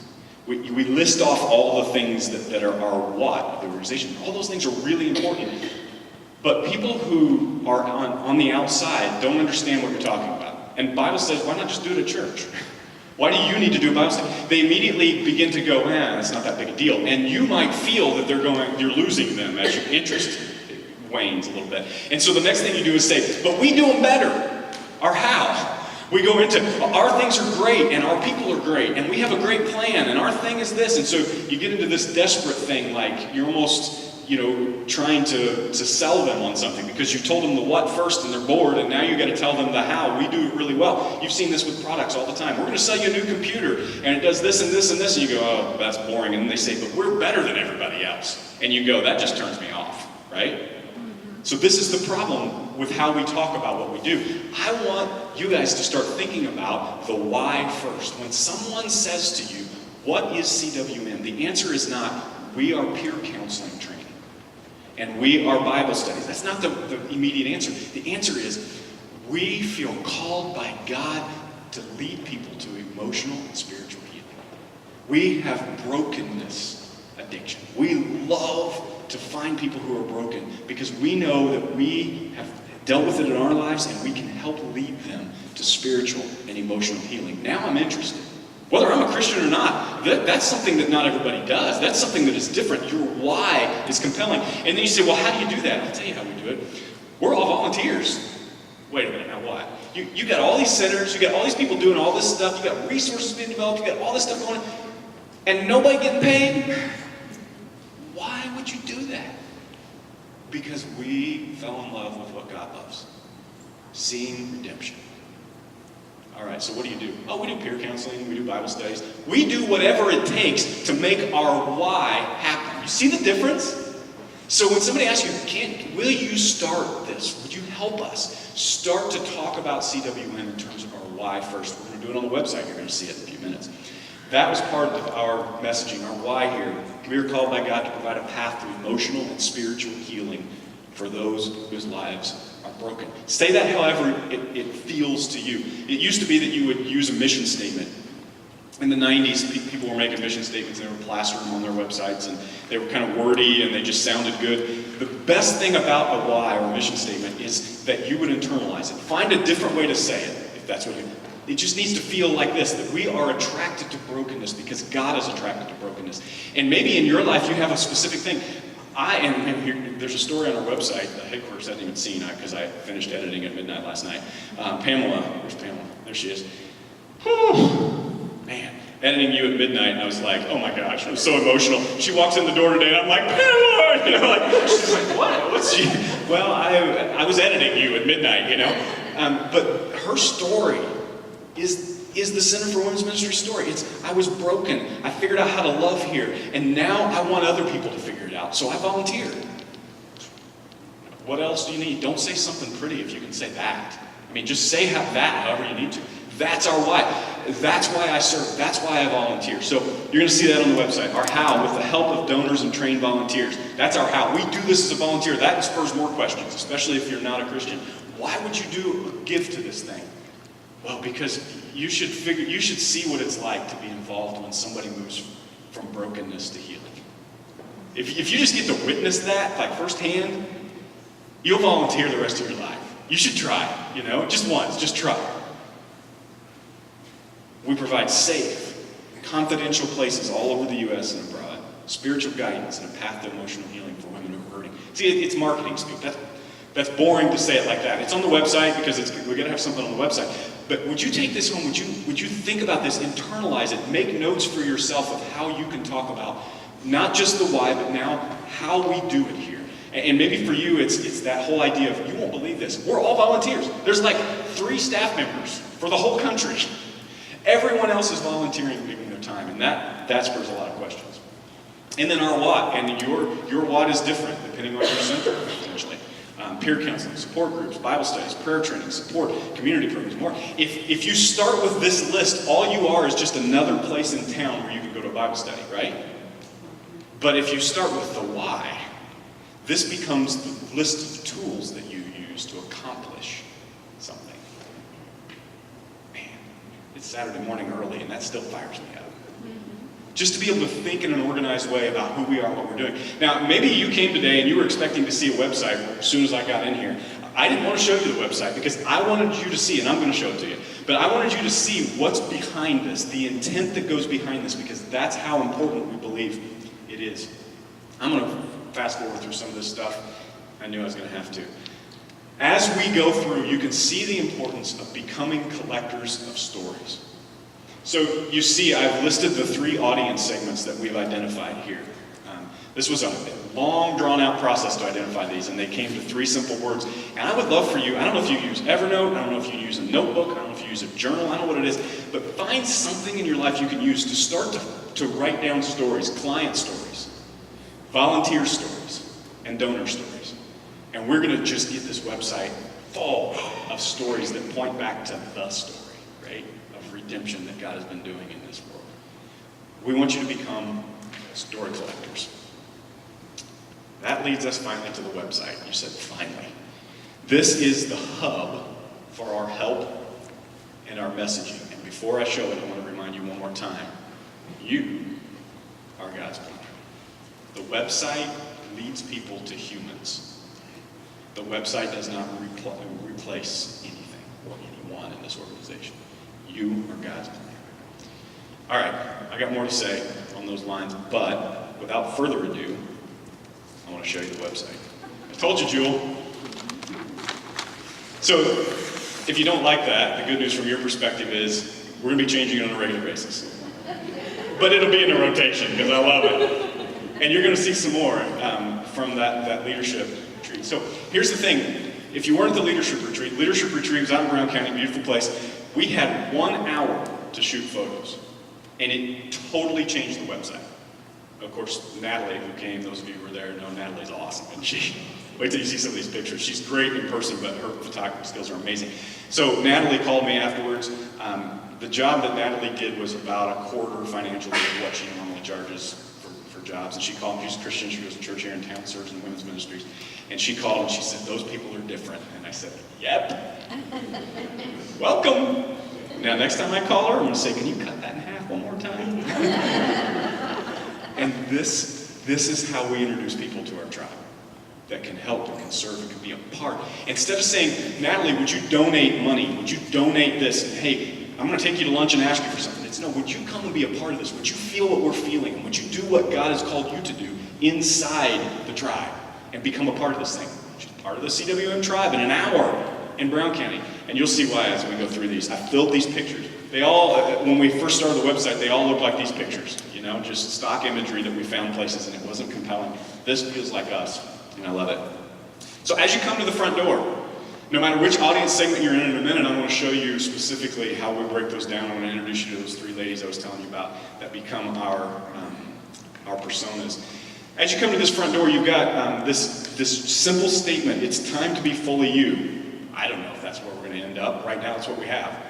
We list off all the things that are our what of the organization. All those things are really important. But people who are on the outside don't understand what you're talking about. And Bible studies, why not just do it at church? Why do you need to do a Bible study? They immediately begin to go, it's not that big a deal. And you might feel that you're losing them as your interest wanes a little bit. And so the next thing you do is say, but we do them better. Our how. We go into, our things are great, and our people are great, and we have a great plan, and our thing is this. And so you get into this desperate thing, like you're almost, trying to sell them on something because you told them the what first and they're bored, and now you got to tell them the how. We do it really well. You've seen this with products all the time. We're going to sell you a new computer, and it does this and this and this, and you go, oh, that's boring. And then they say, but we're better than everybody else. And you go, that just turns me off, right? So this is the problem with how we talk about what we do. I want you guys to start thinking about the why first. When someone says to you, what is CWM? The answer is not, we are peer counseling training. And we are Bible studies. That's not the immediate answer. The answer is, we feel called by God to lead people to emotional and spiritual healing. We have brokenness addiction. We love to find people who are broken because we know that we have dealt with it in our lives and we can help lead them to spiritual and emotional healing. Now I'm interested. Whether I'm a Christian or not, that's something that not everybody does. That's something that is different. Your why is compelling. And then you say, well, how do you do that? I'll tell you how we do it. We're all volunteers. Wait a minute, now what? You got all these centers, you got all these people doing all this stuff, you got resources being developed, you got all this stuff going on, and nobody getting paid? Why would you do that? Because we fell in love with what God loves. Seeing redemption. All right, so what do? Oh, we do peer counseling, we do Bible studies. We do whatever it takes to make our why happen. You see the difference? So when somebody asks you, will you start this? Would you help us start to talk about CWN in terms of our why first? We're going to do it on the website. You're going to see it in a few minutes. That was part of our messaging, our why here. We are called by God to provide a path to emotional and spiritual healing for those whose lives are broken. Say that however it feels to you. It used to be that you would use a mission statement. In the 90s, people were making mission statements and they were plastering them on their websites, and they were kind of wordy and they just sounded good. The best thing about a why or a mission statement is that you would internalize it. Find a different way to say it, if that's what you want. It just needs to feel like this, that we are attracted to brokenness because God is attracted to brokenness. And maybe in your life you have a specific thing. There's a story on our website, the headquarters I haven't even seen because I finished editing at midnight last night. Pamela, where's Pamela? There she is. Whew, man, editing you at midnight, and I was like, oh my gosh, I was so emotional. She walks in the door today, and I'm like, Pamela, she's like, what? What's she? Well, I was editing you at midnight, but her story is the Center for Women's Ministry story. It's, I was broken, I figured out how to love here, and now I want other people to figure it out, so I volunteered. What else do you need? Don't say something pretty if you can say that. Just say that however you need to. That's our why. That's why I serve. That's why I volunteer. So you're going to see that on the website. Our how, with the help of donors and trained volunteers. That's our how. We do this as a volunteer. That spurs more questions, especially if you're not a Christian. Why would you give to this thing? Well, because you should see what it's like to be involved when somebody moves from brokenness to healing. If you just get to witness that, like firsthand, you'll volunteer the rest of your life. You should try, just once, just try. We provide safe, confidential places all over the U.S. and abroad, spiritual guidance and a path to emotional healing for women who are hurting. See, it's marketing speak. That's boring to say it like that. It's on the website because we're going to have something on the website. But would you take this home? Would you think about this, internalize it, make notes for yourself of how you can talk about not just the why, but now how we do it here. And maybe for you, it's that whole idea of, you won't believe this. We're all volunteers. There's like 3 staff members for the whole country. Everyone else is volunteering, giving their time, and that spurs a lot of questions. And then our what, and your what is different depending on your center, potentially. Peer counseling, support groups, Bible studies, prayer training, support, community programs, more. If you start with this list, all you are is just another place in town where you can go to a Bible study, right? But if you start with the why, this becomes the list of tools that you use to accomplish something. Man, it's Saturday morning early, and that still fires me up. Just to be able to think in an organized way about who we are and what we're doing. Now, maybe you came today and you were expecting to see a website as soon as I got in here. I didn't want to show you the website because I wanted you to see, and I'm going to show it to you, but I wanted you to see what's behind this, the intent that goes behind this, because that's how important we believe it is. I'm going to fast forward through some of this stuff. I knew I was going to have to. As we go through, you can see the importance of becoming collectors of stories. So you see, I've listed the 3 audience segments that we've identified here. This was a long, drawn-out process to identify these, and they came to 3 simple words. And I would love for you, I don't know if you use Evernote, I don't know if you use a notebook, I don't know if you use a journal, I don't know what it is, but find something in your life you can use to start to write down stories, client stories, volunteer stories, and donor stories. And we're going to just get this website full of stories that point back to the story, right? Redemption that God has been doing in this world. We want you to become story collectors. That leads us finally to the website. You said, finally. This is the hub for our help and our messaging. And before I show it, I want to remind you one more time. You are God's plan. The website leads people to humans. The website does not replace anything or anyone in this organization. You are God's plan. All right, I got more to say on those lines, but without further ado, I want to show you the website. I told you, Jewel. So, if you don't like that, the good news from your perspective is we're going to be changing it on a regular basis. But it'll be in a rotation, because I love it. And you're going to see some more from that leadership retreat. So, here's the thing. If you weren't at the leadership retreat was out in Brown County, beautiful place. We had 1 hour to shoot photos. And it totally changed the website. Of course, Natalie, who came, those of you who were there know Natalie's awesome. And wait till you see some of these pictures. She's great in person, but her photography skills are amazing. So Natalie called me afterwards. The job that Natalie did was about a quarter financially of what she normally charges for jobs. And she called me, she's a Christian, she goes to church here in town, serves in women's ministries. And she called and she said, those people are different. And I said, yep. Welcome. Now, next time I call her, I'm going to say, can you cut that in half one more time? And this is how we introduce people to our tribe that can help and can serve and can be a part. Instead of saying, Natalie, would you donate money? Would you donate this? And hey, I'm going to take you to lunch and ask you for something. It's no, would you come and be a part of this? Would you feel what we're feeling? And would you do what God has called you to do inside the tribe and become a part of this thing? She's part of the CWM tribe in an hour in Brown County. And you'll see why as we go through these. I filled these pictures. They all, when we first started the website, they all looked like these pictures. You know, just stock imagery that we found places and it wasn't compelling. This feels like us, and I love it. So as you come to the front door, no matter which audience segment you're in a minute, I want to show you specifically how we break those down. I want to introduce you to those 3 ladies I was telling you about that become our personas. As you come to this front door, you've got this simple statement. It's time to be fully you. I don't know if that's where we're going to end up. Right now, it's what we have.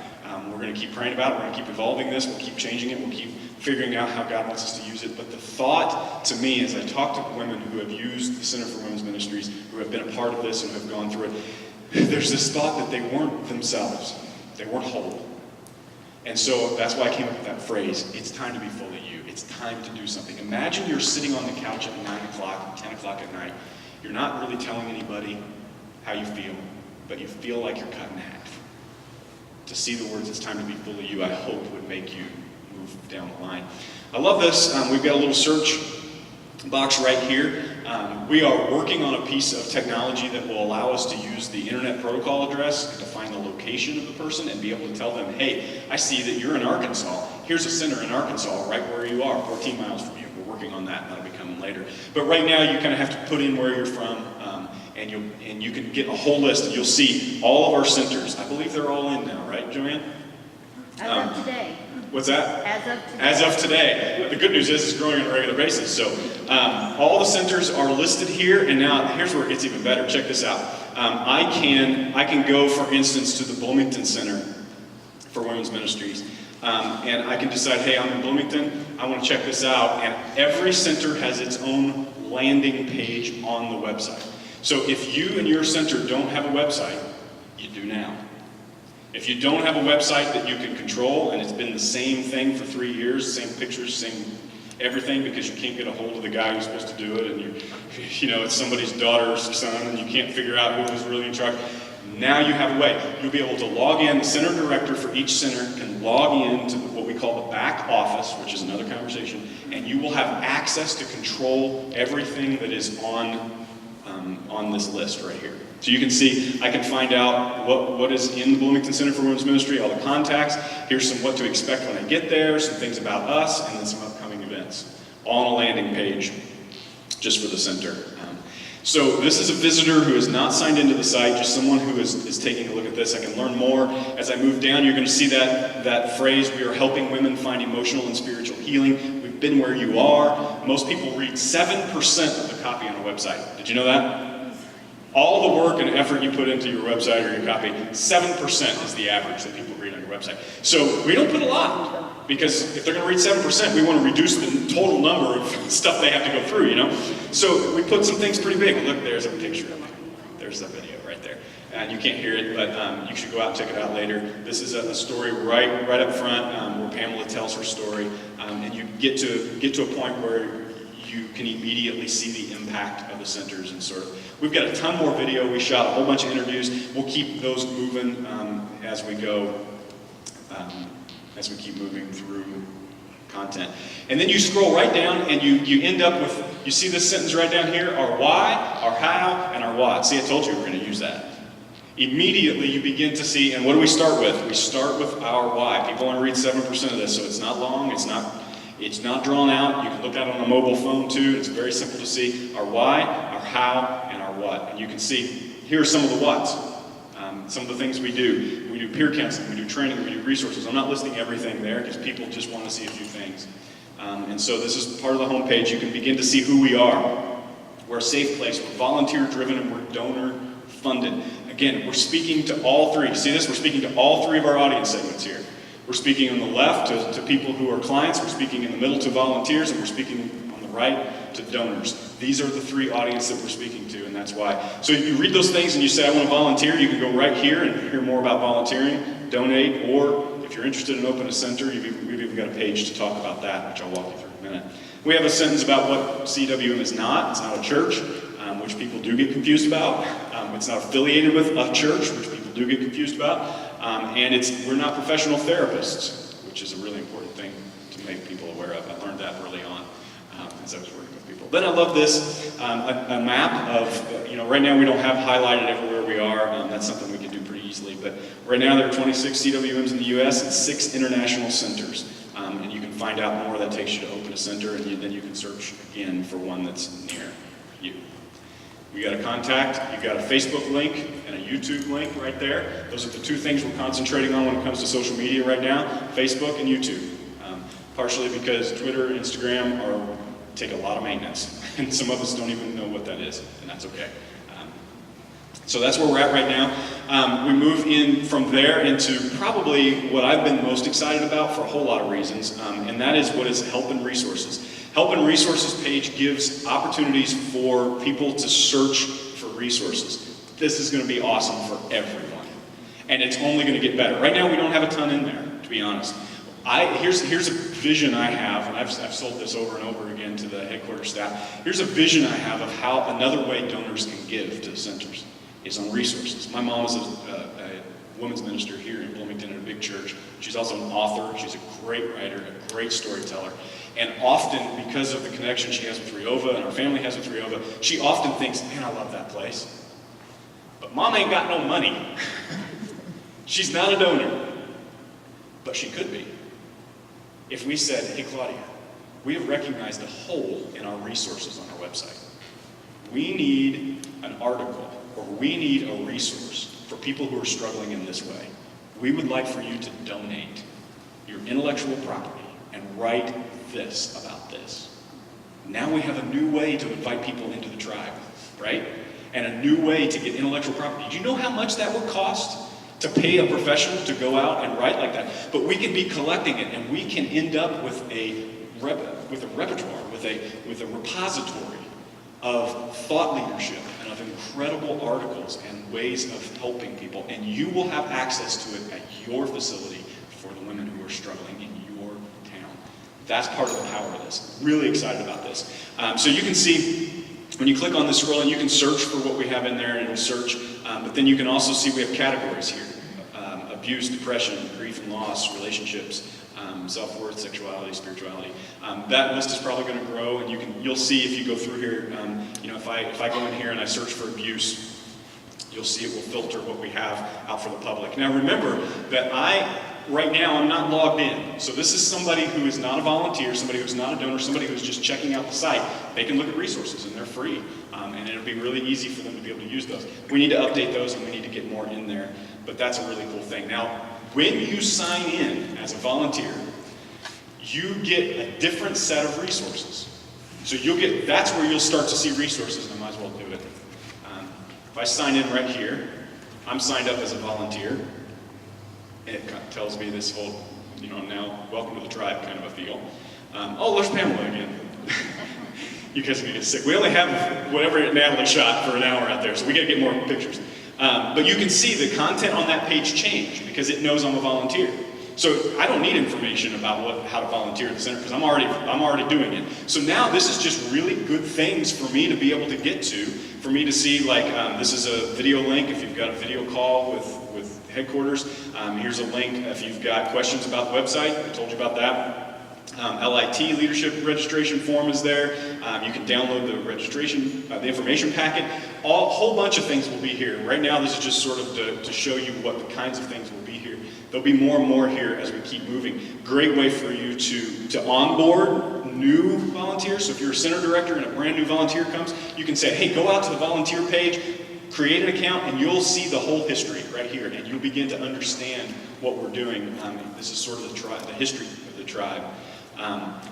We're going to keep praying about it. We're going to keep evolving this. We'll keep changing it. We'll keep figuring out how God wants us to use it. But the thought to me, as I talk to women who have used the Center for Women's Ministries, who have been a part of this and have gone through it, there's this thought that they weren't themselves. They weren't whole. And so that's why I came up with that phrase, it's time to be fully you. It's time to do something. Imagine you're sitting on the couch at 9 o'clock, 10 o'clock at night. You're not really telling anybody how you feel, but you feel like you're cut in half. To see the words, it's time to be fully you, I hope would make you move down the line. I love this. We've got a little search box right here. We are working on a piece of technology that will allow us to use the internet protocol address to find the location of the person and be able to tell them, hey, I see that you're in Arkansas. Here's a center in Arkansas right where you are, 14 miles from you. We're working on that. That'll be coming later. But right now, you kind of have to put in where you're from. And you can get a whole list, and you'll see all of our centers. I believe they're all in now, right, Joanne? As of today. What's that? As of today. As of today. The good news is it's growing on a regular basis. So all the centers are listed here, and now here's where it gets even better. Check this out. I can go, for instance, to the Bloomington Center for Women's Ministries, and I can decide, hey, I'm in Bloomington. I want to check this out, and every center has its own landing page on the website. So if you and your center don't have a website, you do now. If you don't have a website that you can control, and it's been the same thing for 3 years, same pictures, same everything, because you can't get a hold of the guy who's supposed to do it, and you know, it's somebody's daughter's son, and you can't figure out who's really in charge. Now you have a way. You'll be able to log in. The center director for each center can log in to what we call the back office, which is another conversation, and you will have access to control everything that is on this list right here. So you can see, I can find out what is in the Bloomington Center for Women's Ministry, all the contacts. Here's some what to expect when I get there, some things about us, and then some upcoming events. All on a landing page, just for the center. So this is a visitor who is not signed into the site, just someone who is taking a look at this. I can learn more. As I move down, you're going to see that phrase, we are helping women find emotional and spiritual healing. We've been where you are. Most people read 7% of the copy on a website. Did you know that? All the work and effort you put into your website or your copy, 7% is the average that people read on your website. So we don't put a lot, because if they're going to read 7%, we want to reduce the total number of stuff they have to go through, you know? So we put some things pretty big. Look, there's a picture of it. There's a video right there. And you can't hear it, but you should go out and check it out later. This is a story right up front where Pamela tells her story, and you get to a point where you can immediately see the impact of the centers and sort of. We've got a ton more video. We shot a whole bunch of interviews. We'll keep those moving as we go, as we keep moving through content. And then you scroll right down and you end up with, you see this sentence right down here, our why, our how, and our what. See, I told you we were going to use that. Immediately you begin to see, and what do we start with? We start with our why. People want to read 7% of this, so it's not long, it's not drawn out. You can look at it on a mobile phone too. It's very simple to see. Our why, our how, and our what. And you can see, here are some of the whats. Some of the things we do. We do peer counseling, we do training, we do resources. I'm not listing everything there because people just want to see a few things. And so this is part of the homepage. You can begin to see who we are. We're a safe place. We're volunteer-driven and we're donor-funded. Again, we're speaking to all three. See this? We're speaking to all three of our audience segments here. We're speaking on the left to people who are clients. We're speaking in the middle to volunteers, and we're speaking on the right to donors. These are the three audiences that we're speaking to, and that's why. So if you read those things and you say, I want to volunteer, you can go right here and hear more about volunteering, donate, or if you're interested in opening a center, we've even got a page to talk about that, which I'll walk you through in a minute. We have a sentence about what CWM is not. It's not a church, which people do get confused about. It's not affiliated with a church, which people do get confused about. And we're not professional therapists, which is a really important thing to make people aware of. I learned that early on as I was working with people. Then I love this, a map of, right now we don't have highlighted everywhere we are. That's something we can do pretty easily. But right now there are 26 CWMs in the U.S. and 6 international centers. And you can find out more. That takes you to open a center, and then you can search again for one that's near you. We got a contact, you've got a Facebook link and a YouTube link right there. Those are the two things we're concentrating on when it comes to social media right now, Facebook and YouTube. Partially because Twitter and Instagram take a lot of maintenance, and some of us don't even know what that is, and that's okay. So that's where we're at right now. We move in from there into probably what I've been most excited about for a whole lot of reasons, and that is what is Help and Resources. Help and Resources page gives opportunities for people to search for resources. This is going to be awesome for everyone, and it's only going to get better. Right now we don't have a ton in there, to be honest. Here's a vision I have, and I've sold this over and over again to the headquarters staff. Here's a vision I have of how another way donors can give to the centers is on resources. My mom is a women's minister here in Bloomington at a big church. She's also an author. She's a great writer, a great storyteller. And often, because of the connection she has with Riova and our family has with Riova, she often thinks, man, I love that place. But Mom ain't got no money. She's not a donor. But she could be. If we said, hey, Claudia, we have recognized a hole in our resources on our website. We need an article, or we need a resource for people who are struggling in this way. We would like for you to donate your intellectual property and write this about this. Now we have a new way to invite people into the tribe, right? And a new way to get intellectual property. Do you know how much that would cost to pay a professional to go out and write like that? But we can be collecting it, and we can end up with a repertoire, with a repository of thought leadership and of incredible articles and ways of helping people. And you will have access to it at your facility for the women who are struggling in your town. That's part of the power of this. Really excited about this. So you can see, when you click on the scroll, and you can search for what we have in there, and it'll search. But then you can also see we have categories here. Abuse, depression, grief and loss, relationships, self-worth, sexuality, spirituality. That list is probably going to grow, and you'll see if you go through here, if I go in here and I search for abuse, you'll see it will filter what we have out for the public. Now remember that right now I'm not logged in. So this is somebody who is not a volunteer, somebody who's not a donor, somebody who's just checking out the site. They can look at resources, and they're free. And it'll be really easy for them to be able to use those. We need to update those, and we need to get more in there. But that's a really cool thing. Now, when you sign in as a volunteer, you get a different set of resources. So that's where you'll start to see resources, and I might as well do it. If I sign in right here, I'm signed up as a volunteer. And it tells me this whole, now welcome to the tribe kind of a feel. Oh, there's Pamela again. You guys are gonna get sick. We only have whatever Natalie shot for an hour out there, so we gotta get more pictures. But you can see the content on that page change because it knows I'm a volunteer. So I don't need information about how to volunteer at the center because I'm already doing it. So now this is just really good things for me to be able to get to, for me to see this is a video link if you've got a video call with headquarters. Here's a link if you've got questions about the website. I told you about that. LIT leadership registration form is there. You can download the registration, the information packet. A whole bunch of things will be here. Right now, this is just sort of to show you what the kinds of things will be here. There'll be more and more here as we keep moving. Great way for you to onboard new volunteers. So if you're a center director and a brand new volunteer comes, you can say, hey, go out to the volunteer page, create an account, and you'll see the whole history right here, and you'll begin to understand what we're doing. This is sort of the history of the tribe.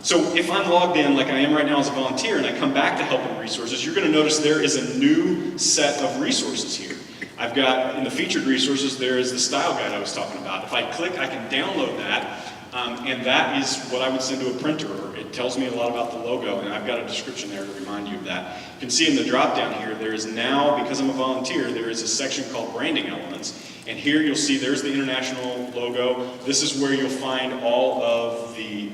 So if I'm logged in like I am right now as a volunteer and I come back to Help and Resources, you're going to notice there is a new set of resources here. I've got, in the featured resources, there is the style guide I was talking about. If I click, I can download that, and that is what I would send to a printer. It tells me a lot about the logo, and I've got a description there to remind you of that. You can see in the drop down here, there is now, because I'm a volunteer, there is a section called Branding Elements. And here you'll see there's the international logo. This is where you'll find all of the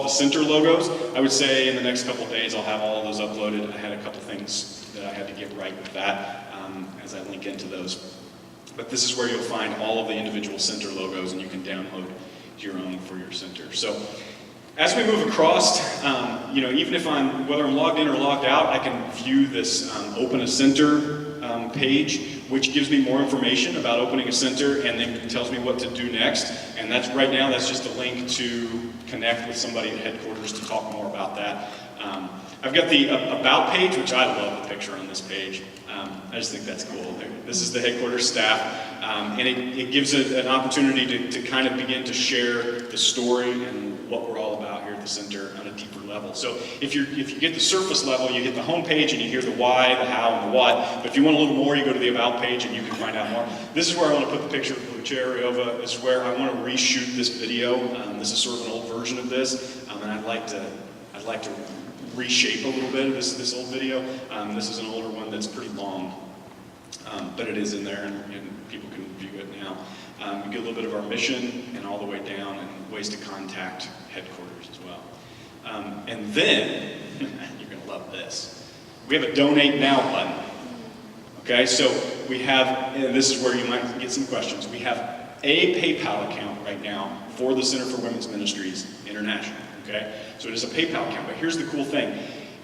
center logos. I would say in the next couple of days I'll have all of those uploaded. I had a couple things that I had to get right with that as I link into those. But this is where you'll find all of the individual center logos, and you can download your own for your center. So as we move across, even if whether I'm logged in or logged out, I can view this Open a Center page, which gives me more information about opening a center, and then tells me what to do next. And that's right now, that's just a link to connect with somebody at headquarters to talk more about that. I've got the About page, which I love the picture on this page. I just think that's cool. This is the headquarters staff, and it gives an opportunity to kind of begin to share the story and what we're all about here at the center on a deeper level. So if you get the surface level, you hit the home page and you hear the why, the how, and the what. But if you want a little more, you go to the About page and you can find out more. This is where I want to put the picture of Lucia Ariova. This is where I want to reshoot this video. This is sort of an old version of this, and I'd like to reshape a little bit of this old video. This is an older one that's pretty long, but it is in there, and people can view it now. We get a little bit of our mission and all the way down, and ways to contact headquarters as well. And then, you're going to love this, we have a Donate Now button. Okay, so we have, and this is where you might get some questions, we have a PayPal account right now for the Center for Women's Ministries International. Okay, so it is a PayPal account, but here's the cool thing.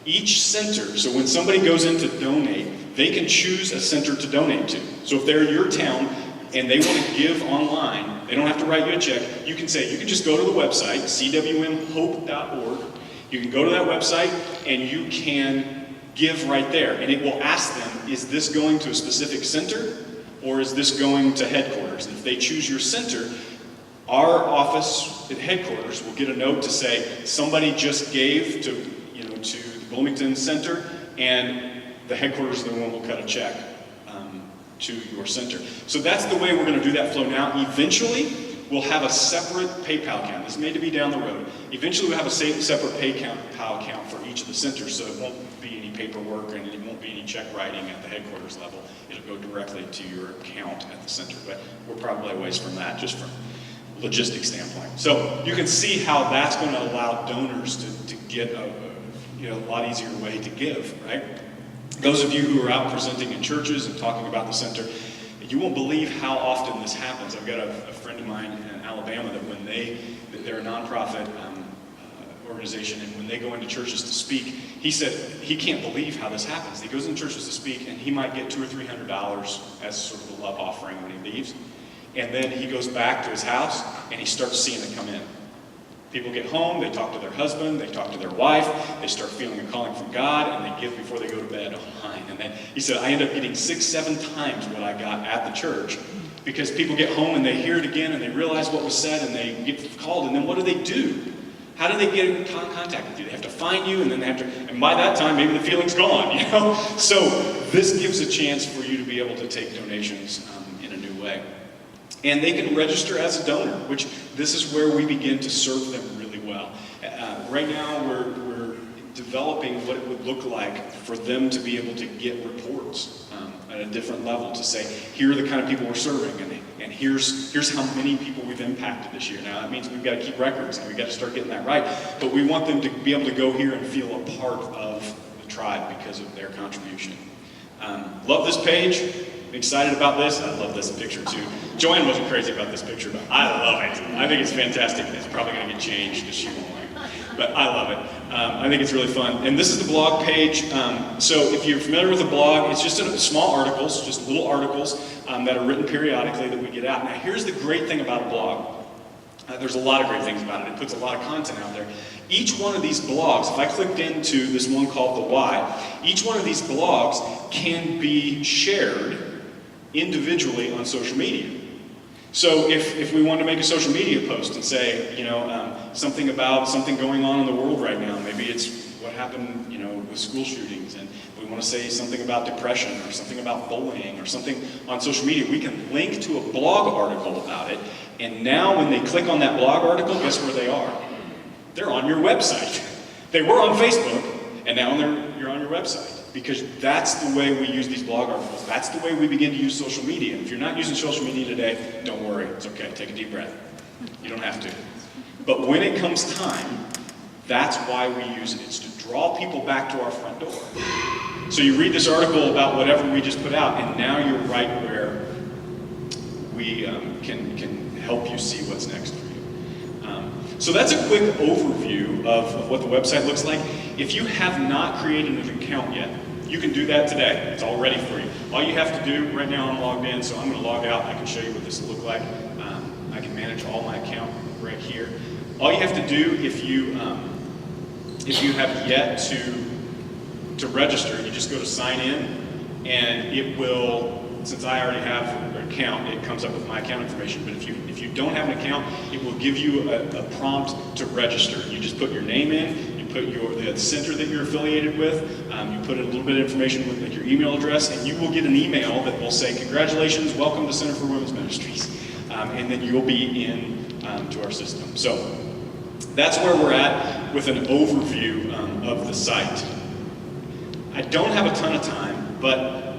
Each center, so when somebody goes in to donate, they can choose a center to donate to. So if they're in your town and they want to give online, they don't have to write you a check. You can just go to the website, cwmhope.org. You can go to that website and you can give right there. And it will ask them, is this going to a specific center or is this going to headquarters? And if they choose your center, our office at headquarters will get a note to say somebody just gave to the Bloomington Center, and the headquarters of the one will cut a check to your center. So that's the way we're going to do that flow now. Eventually, we'll have a separate PayPal account. This may be down the road. Eventually, we'll have a separate PayPal account for each of the centers, so it won't be any paperwork and it won't be any check writing at the headquarters level. It'll go directly to your account at the center, but we're probably a ways from that, just from logistics standpoint. So you can see how that's going to allow donors to get a lot easier way to give, right? Those of you who are out presenting in churches and talking about the center, you won't believe how often this happens. I've got a friend of mine in Alabama that when they're a nonprofit organization, and when they go into churches to speak, he said he can't believe how this happens. He goes into churches to speak, and he might get $200 or $300 as sort of a love offering when he leaves. And then he goes back to his house, and he starts seeing it come in. People get home, they talk to their husband, they talk to their wife, they start feeling a calling from God, and they give before they go to bed online. And then he said, I end up getting 6-7 times what I got at the church, because people get home and they hear it again, and they realize what was said, and they get called, and then what do? How do they get in contact with you? They have to find you, and then they have to, and by that time, maybe the feeling's gone, So this gives a chance for you to be able to take donations in a new way. And they can register as a donor, which this is where we begin to serve them really well. Right now, we're developing what it would look like for them to be able to get reports at a different level, to say, here are the kind of people we're serving, and here's how many people we've impacted this year. Now, that means we've got to keep records, and we've got to start getting that right. But we want them to be able to go here and feel a part of the tribe because of their contribution. Love this page. Excited about this. I love this picture too. Joanne wasn't crazy about this picture, but I love it. I think it's fantastic. It's probably going to get changed to shoot online. but I love it. I think it's really fun. And this is the blog page. So if you're familiar with a blog, it's just small articles, just little articles that are written periodically that we get out. Now here's the great thing about a blog. There's a lot of great things about it. It puts a lot of content out there. Each one of these blogs, if I clicked into this one called The Why, each one of these blogs can be shared individually on social media. So if we want to make a social media post and say, something about something going on in the world right now, maybe it's what happened, with school shootings, and we want to say something about depression or something about bullying or something on social media, we can link to a blog article about it. And now when they click on that blog article, guess where they are? They're on your website. They were on Facebook, and now you're on your website. Because that's the way we use these blog articles. That's the way we begin to use social media. If you're not using social media today, don't worry. It's okay. Take a deep breath. You don't have to. But when it comes time, that's why we use it. It's to draw people back to our front door. So you read this article about whatever we just put out, and now you're right where we can help you see what's next for you. So that's a quick overview of what the website looks like. If you have not created an account yet, you can do that today. It's all ready for you. All you have to do, right now I'm logged in, so I'm going to log out. I can show you what this will look like. I can manage all my account right here. All you have to do if you have yet to register, you just go to sign in, and it will, since I already have an account, it comes up with my account information. But if you don't have an account, it will give you a prompt to register. You just put your name in, you put the center that you're affiliated with, you put a little bit of information with like your email address, and you will get an email that will say, "Congratulations, welcome to Center for Women's Ministries," and then you'll be in to our system. So that's where we're at with an overview of the site. I don't have a ton of time, but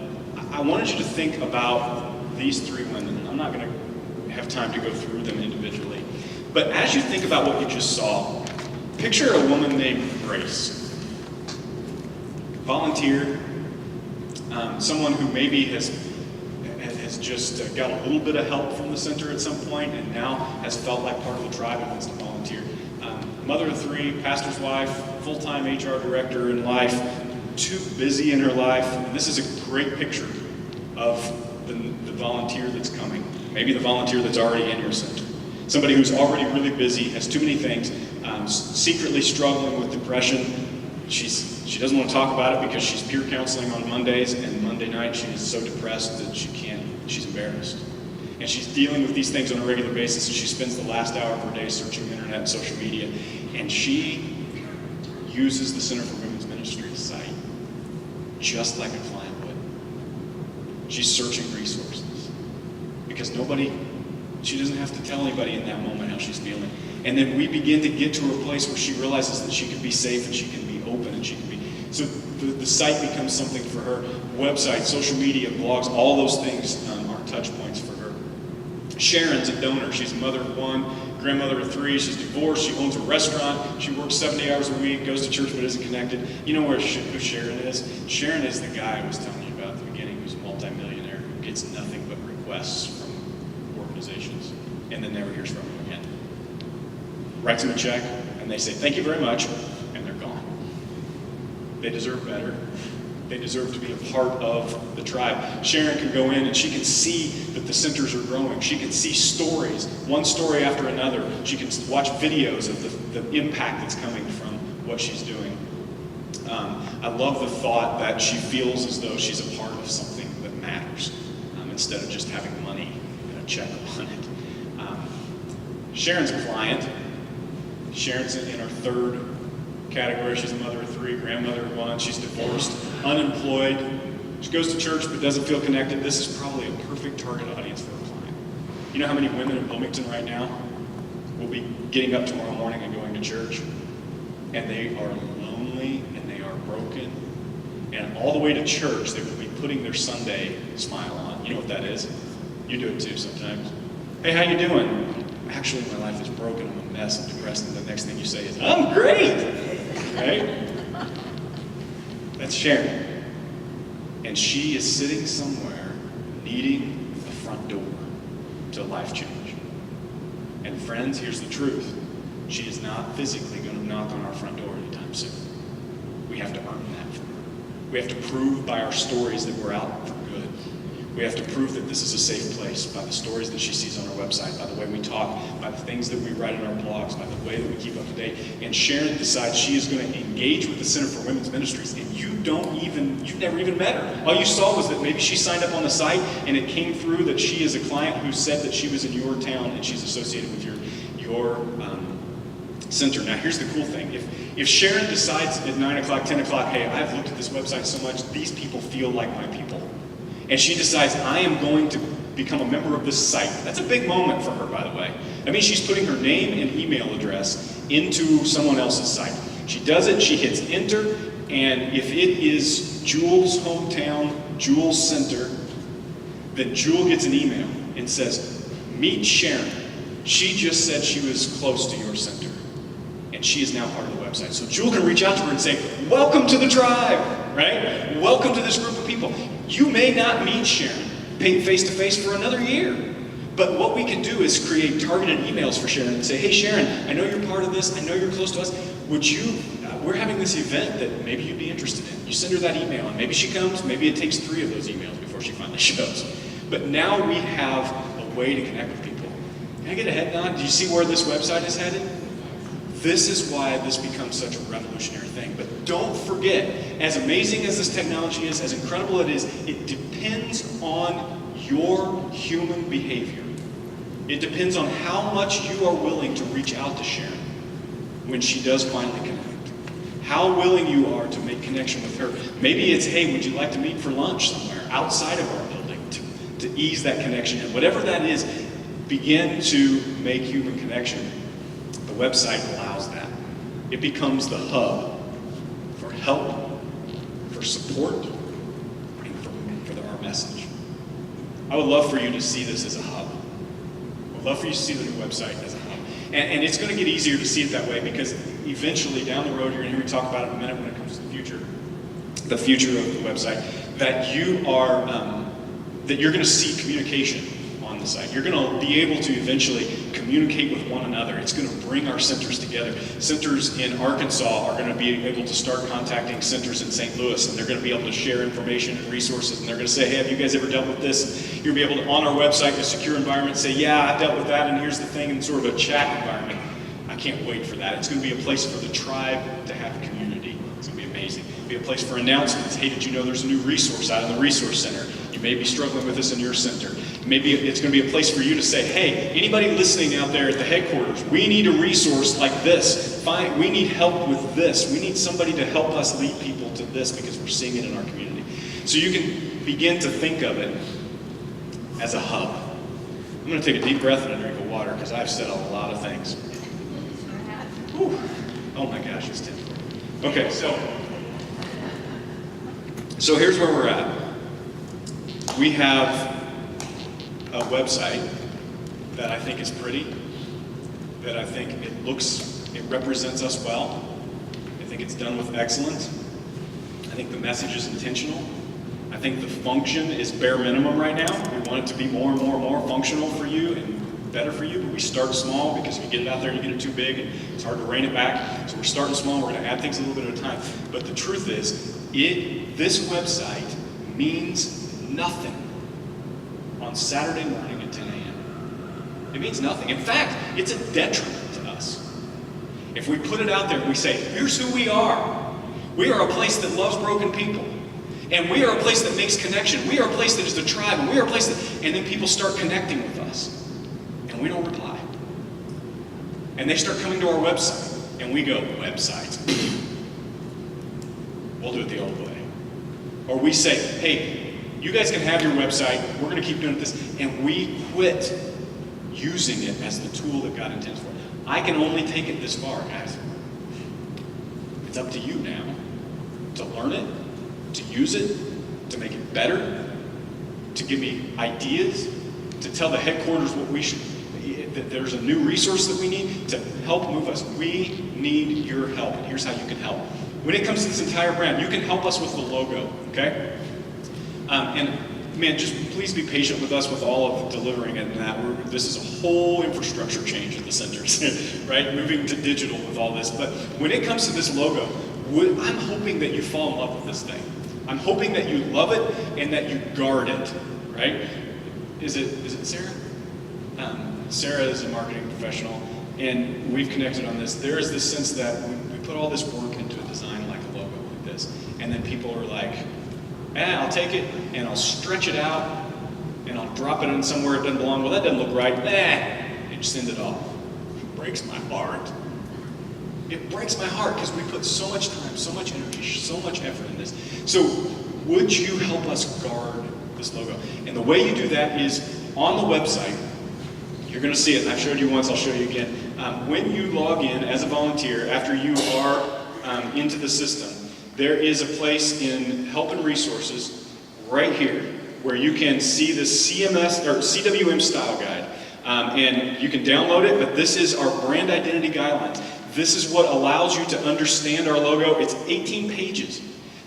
I wanted you to think about these three women. I'm not going to have time to go through them individually. But as you think about what you just saw, picture a woman named Grace. Volunteer, someone who maybe has just got a little bit of help from the center at some point and now has felt like part of the tribe and wants to volunteer. Mother of three, pastor's wife, full-time HR director in life, too busy in her life. And this is a great picture of the volunteer that's coming. Maybe the volunteer that's already in your center. Somebody who's already really busy, has too many things, secretly struggling with depression. She doesn't want to talk about it because she's peer counseling on Mondays, and Monday night she is so depressed that she's embarrassed. And she's dealing with these things on a regular basis, and she spends the last hour of her day searching the internet and social media. And she uses the Center for Women's Ministries site just like a client would. She's searching resources because she doesn't have to tell anybody in that moment how she's feeling. And then we begin to get to a place where she realizes that she can be safe and she can be open and she can be, so the site becomes something for her. Website, social media, blogs, all those things are touch points for her. Sharon's a donor. She's a mother of one, grandmother of three. She's divorced. She owns a restaurant. She works 70 hours a week, goes to church but isn't connected. You know who Sharon is? Sharon is the guy I was telling you about at the beginning who's a multimillionaire who gets nothing but requests from organizations and then never hears from them again. Writes them a check and they say, "Thank you very much," and they're gone. They deserve better. They deserve to be a part of the tribe. Sharon can go in and she can see that the centers are growing. She can see stories, one story after another. She can watch videos of the impact that's coming from what she's doing. I love the thought that she feels as though she's a part of something that matters instead of just having money and a check on it. Sharon's a client. Sharon's in her third category. She's a mother of three, grandmother of one. She's divorced, unemployed. She goes to church but doesn't feel connected. This is probably a perfect target audience for a client. You know how many women in Wilmington right now will be getting up tomorrow morning and going to church, and they are lonely and they are broken, and all the way to church they will be putting their Sunday smile on. You know what that is? You do it too sometimes. "Hey, how you doing?" "Actually, my life is broken. I'm a mess. I'm depressed." And the next thing you say is, "I'm great." Right? That's Sharon. And she is sitting somewhere needing a front door to life change. And friends, here's the truth. She is not physically going to knock on our front door anytime soon. We have to earn that from her. We have to prove by our stories that we're out for good. We have to prove that this is a safe place by the stories that she sees on our website, by the way we talk, by the things that we write in our blogs, by the way that we keep up to date. And Sharon decides she is going to engage with the Center for Women's Ministries, and you've never even met her. All you saw was that maybe she signed up on the site, and it came through that she is a client who said that she was in your town and she's associated with your center. Now, here's the cool thing. If Sharon decides at 9 o'clock, 10 o'clock, hey, I've looked at this website so much, these people feel like my people. And she decides, I am going to become a member of this site. That's a big moment for her, by the way. I mean, she's putting her name and email address into someone else's site. She does it, she hits enter, and if it is Jewel's hometown, Jewel's center, then Jewel gets an email and says, meet Sharon. She just said she was close to your center, and she is now part of the website. So Jewel can reach out to her and say, welcome to the tribe, right? Welcome to this group of people. You may not meet Sharon face-to-face for another year, but what we can do is create targeted emails for Sharon and say, hey Sharon, I know you're part of this, I know you're close to us, we're having this event that maybe you'd be interested in. You send her that email, and maybe she comes, maybe it takes 3 of those emails before she finally shows. But now we have a way to connect with people. Can I get a head nod? Do you see where this website is headed? This is why this becomes such a revolutionary thing. But don't forget, as amazing as this technology is, as incredible it is, it depends on your human behavior. It depends on how much you are willing to reach out to Sharon when she does finally connect. How willing you are to make connection with her. Maybe it's, hey, would you like to meet for lunch somewhere outside of our building to ease that connection? And whatever that is, begin to make human connection. The website allows that. It becomes the hub for help, for support, and for our message. I would love for you to see this as a hub. I would love for you to see the new website as a hub. And it's going to get easier to see it that way because eventually down the road, you're going to hear me talk about it in a minute when it comes to the future of the website, that you're going to see communication on the site. You're going to be able to eventually communicate with one another. It's going to bring our centers together. Centers in Arkansas are going to be able to start contacting centers in St. Louis, and they're going to be able to share information and resources, and they're going to say, hey, have you guys ever dealt with this? You're going to be able to, on our website, in a secure environment, say, yeah, I dealt with that, and here's the thing, in sort of a chat environment. I can't wait for that. It's going to be a place for the tribe to have a community. It's going to be amazing. It'll be a place for announcements. Hey, did you know there's a new resource out in the resource center? You may be struggling with this in your center. Maybe it's going to be a place for you to say, hey, anybody listening out there at the headquarters, we need a resource like this. We need help with this. We need somebody to help us lead people to this because we're seeing it in our community. So you can begin to think of it as a hub. I'm going to take a deep breath and a drink of water because I've said a lot of things. Whew. Oh my gosh, it's 10. Okay, so here's where we're at. We have a website that I think is pretty, that I think it represents us well. I think it's done with excellence. I think the message is intentional. I think the function is bare minimum right now. We want it to be more and more and more functional for you and better for you, but we start small because if you get it out there and you get it too big, it's hard to rein it back. So we're starting small, we're going to add things a little bit at a time. But the truth is, this website means nothing on Saturday morning at 10 a.m. It means nothing. In fact, it's a detriment to us. If we put it out there and we say, here's who we are. We are a place that loves broken people. And we are a place that makes connection. We are a place that is the tribe. And we are a place that, and then people start connecting with us. And we don't reply. And they start coming to our website. And we go, websites. We'll do it the old way. Or we say, hey, you guys can have your website. We're going to keep doing this. And we quit using it as the tool that God intends for. I can only take it this far, guys. It's up to you now to learn it, to use it, to make it better, to give me ideas, to tell the headquarters what we should, that there's a new resource that we need to help move us. We need your help, and here's how you can help. When it comes to this entire brand, you can help us with the logo, okay? And man, just please be patient with us with all of delivering it and that. This is a whole infrastructure change at the centers, right? Moving to digital with all this. But when it comes to this logo, I'm hoping that you fall in love with this thing. I'm hoping that you love it and that you guard it, right? Is it Sarah? Sarah is a marketing professional, and we've connected on this. There is this sense that we put all this work into a design like a logo like this, and then people are like, I'll take it, and I'll stretch it out, and I'll drop it in somewhere it doesn't belong. Well, that doesn't look right. And just send it off. It breaks my heart. It breaks my heart because we put so much time, so much energy, so much effort in this. So would you help us guard this logo? And the way you do that is on the website. You're going to see it, and I've showed you once, I'll show you again. When you log in as a volunteer, after you are into the system, there is a place in Help and Resources right here where you can see the CMS or CWM style guide. And you can download it, but this is our brand identity guidelines. This is what allows you to understand our logo. It's 18 pages.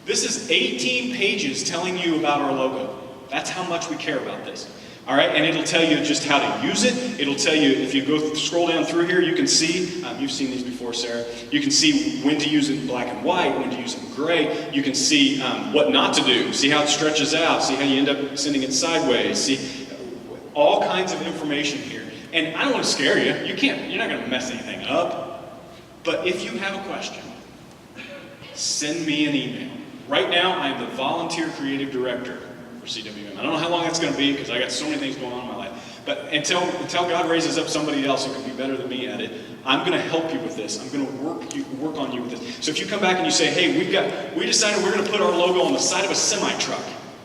This is 18 pages telling you about our logo. That's how much we care about this. All right, and it'll tell you just how to use it. It'll tell you, if you go scroll down through here, you can see, you've seen these before, Sarah. You can see when to use it in black and white, when to use it in gray. You can see what not to do. See how it stretches out. See how you end up sending it sideways. See all kinds of information here. And I don't want to scare you. You're not going to mess anything up. But if you have a question, send me an email. Right now, I am the volunteer creative director for CWM. I don't know how long that's going to be because I got so many things going on in my life. But until God raises up somebody else who can be better than me at it, I'm going to help you with this. I'm going to work on you with this. So if you come back and you say, hey, we decided we're going to put our logo on the side of a semi-truck.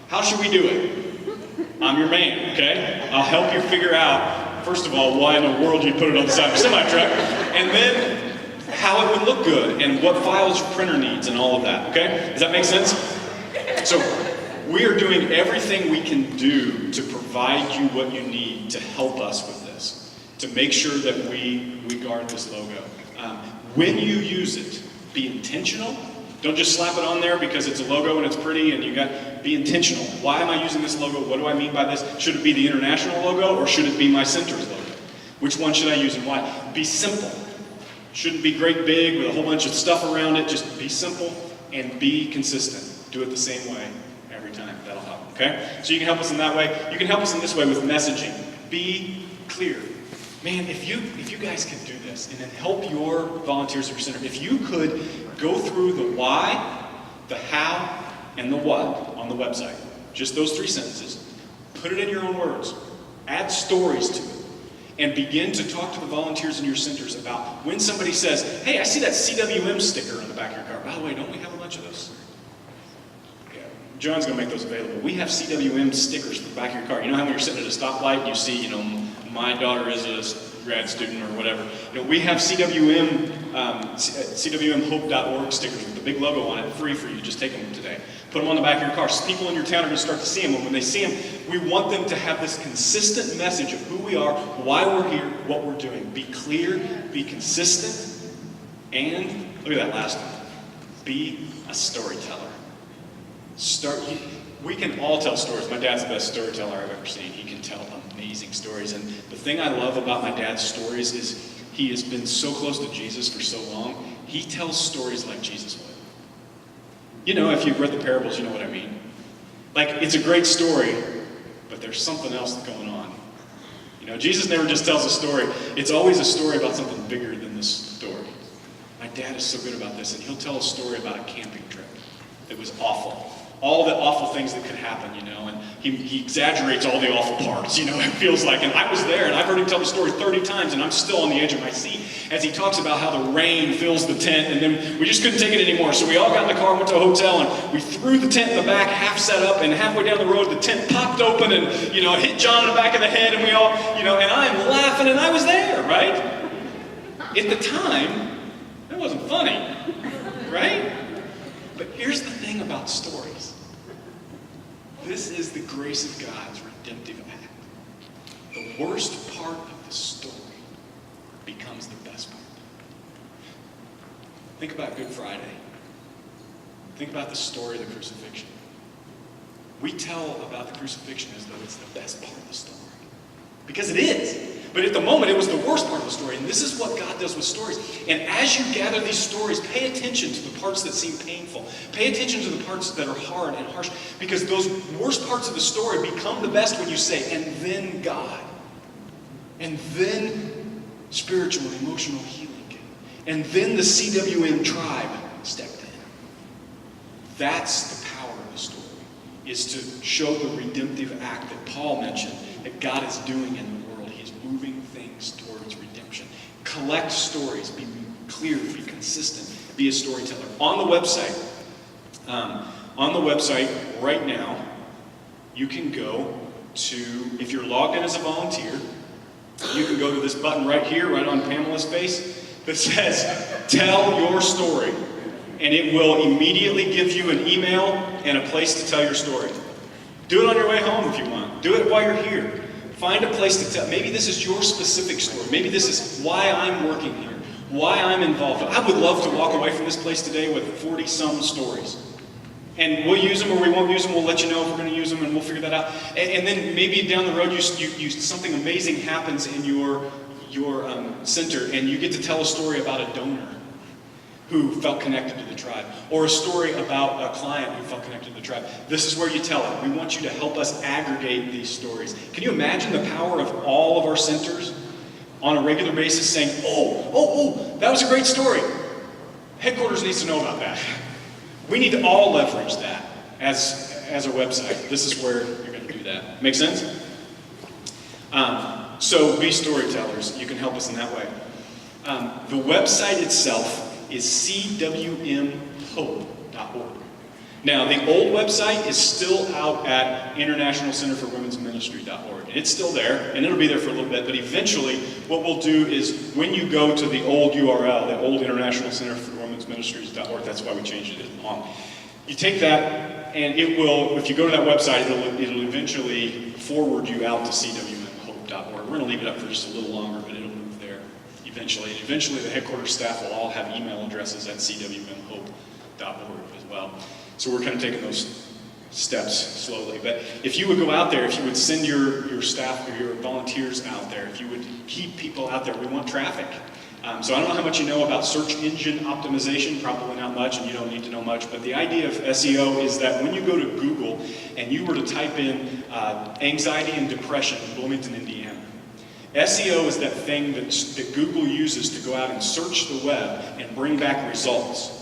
How should we do it? I'm your man, okay? I'll help you figure out, first of all, why in the world you'd put it on the side of a semi-truck, and then how it would look good, and what files your printer needs, and all of that, okay? Does that make sense? So we are doing everything we can do to provide you what you need to help us with this, to make sure that we guard this logo. When you use it, be intentional. Don't just slap it on there because it's a logo and it's pretty and be intentional. Why am I using this logo? What do I mean by this? Should it be the international logo or should it be my center's logo? Which one should I use and why? Be simple. Shouldn't be great big with a whole bunch of stuff around it. Just be simple and be consistent. Do it the same way every time. That'll help, okay? So you can help us in that way. You can help us in this way with messaging. Be clear. Man, if you guys could do this and then help your volunteers at your center, if you could go through the why, the how, and the what on the website, just those 3 sentences, put it in your own words, add stories to it, and begin to talk to the volunteers in your centers about when somebody says, hey, I see that CWM sticker on the back of your car. By the way, don't we have a bunch of those? Yeah, John's going to make those available. We have CWM stickers on the back of your car. You know how when you're sitting at a stoplight and you see, my daughter is a grad student or whatever. We have CWM, CWMHope.org stickers with the big logo on it, free for you. Just take them today. Put them on the back of your car. So people in your town are going to start to see them. And when they see them, we want them to have this consistent message of who we are, why we're here, what we're doing. Be clear, be consistent, and look at that last one. Be a storyteller. We can all tell stories. My dad's the best storyteller I've ever seen. He can tell amazing stories. And the thing I love about my dad's stories is he has been so close to Jesus for so long. He tells stories like Jesus would. If you've read the parables, you know what I mean. Like, it's a great story, but there's something else going on. Jesus never just tells a story. It's always a story about something bigger than this story. My dad is so good about this, and he'll tell a story about a camping trip that was awful. All the awful things that could happen, and he exaggerates all the awful parts, it feels like. And I was there, and I've heard him tell the story 30 times, and I'm still on the edge of my seat as he talks about how the rain fills the tent, and then we just couldn't take it anymore. So we all got in the car, went to a hotel, and we threw the tent in the back, half set up, and halfway down the road, the tent popped open, and, it hit John in the back of the head, and we all, and I'm laughing, and I was there, right? At the time, it wasn't funny, right? But here's the thing about stories. This is the grace of God's redemptive act. The worst part of the story becomes the best part. Think about Good Friday. Think about the story of the crucifixion. We tell about the crucifixion as though it's the best part of the story. Because it is. But at the moment, it was the worst part of the story. And this is what God does with stories. And as you gather these stories, pay attention to the parts that seem painful. Pay attention to the parts that are hard and harsh. Because those worst parts of the story become the best when you say, and then God. And then spiritual and emotional healing. And then the CWM tribe stepped in. That's the power of the story. Is to show the redemptive act that Paul mentioned that God is doing in the world. He's moving things towards redemption. Collect stories. Be clear. Be consistent. Be a storyteller. On the website right now, you can go to, if you're logged in as a volunteer, you can go to this button right here, right on Pamela's face, that says, tell your story. And it will immediately give you an email and a place to tell your story. Do it on your way home if you want. Do it while you're here. Find a place to tell. Maybe this is your specific story. Maybe this is why I'm working here, why I'm involved. I would love to walk away from this place today with 40-some stories. And we'll use them or we won't use them. We'll let you know if we're going to use them, and we'll figure that out. And then maybe down the road, something amazing happens in your center, and you get to tell a story about a donor who felt connected to the tribe, or a story about a client who felt connected to the tribe. This is where you tell it. We want you to help us aggregate these stories. Can you imagine the power of all of our centers on a regular basis saying, oh, that was a great story. Headquarters needs to know about that. We need to all leverage that as a website. This is where you're going to do that. Make sense? So be storytellers. You can help us in that way. The website itself is cwmhope.org. Now, the old website is still out at International Center for Women's Ministry.org. It's still there, and it'll be there for a little bit, but eventually what we'll do is when you go to the old URL, the old International Center for Women's Ministries.org, that's why we changed it on. You take that, and it will, if you go to that website, it'll eventually forward you out to cwmhope.org. We're going to leave it up for just a little longer, but it'll move there eventually. And eventually the headquarters staff will all have email addresses at cwmhope.org as well. So we're kind of taking those steps slowly. But if you would go out there, if you would send your staff or your volunteers out there, if you would keep people out there, we want traffic. So I don't know how much you know about search engine optimization, probably not much, and you don't need to know much, but the idea of SEO is that when you go to Google and you were to type in anxiety and depression in Bloomington, Indiana, SEO is that thing that Google uses to go out and search the web and bring back results.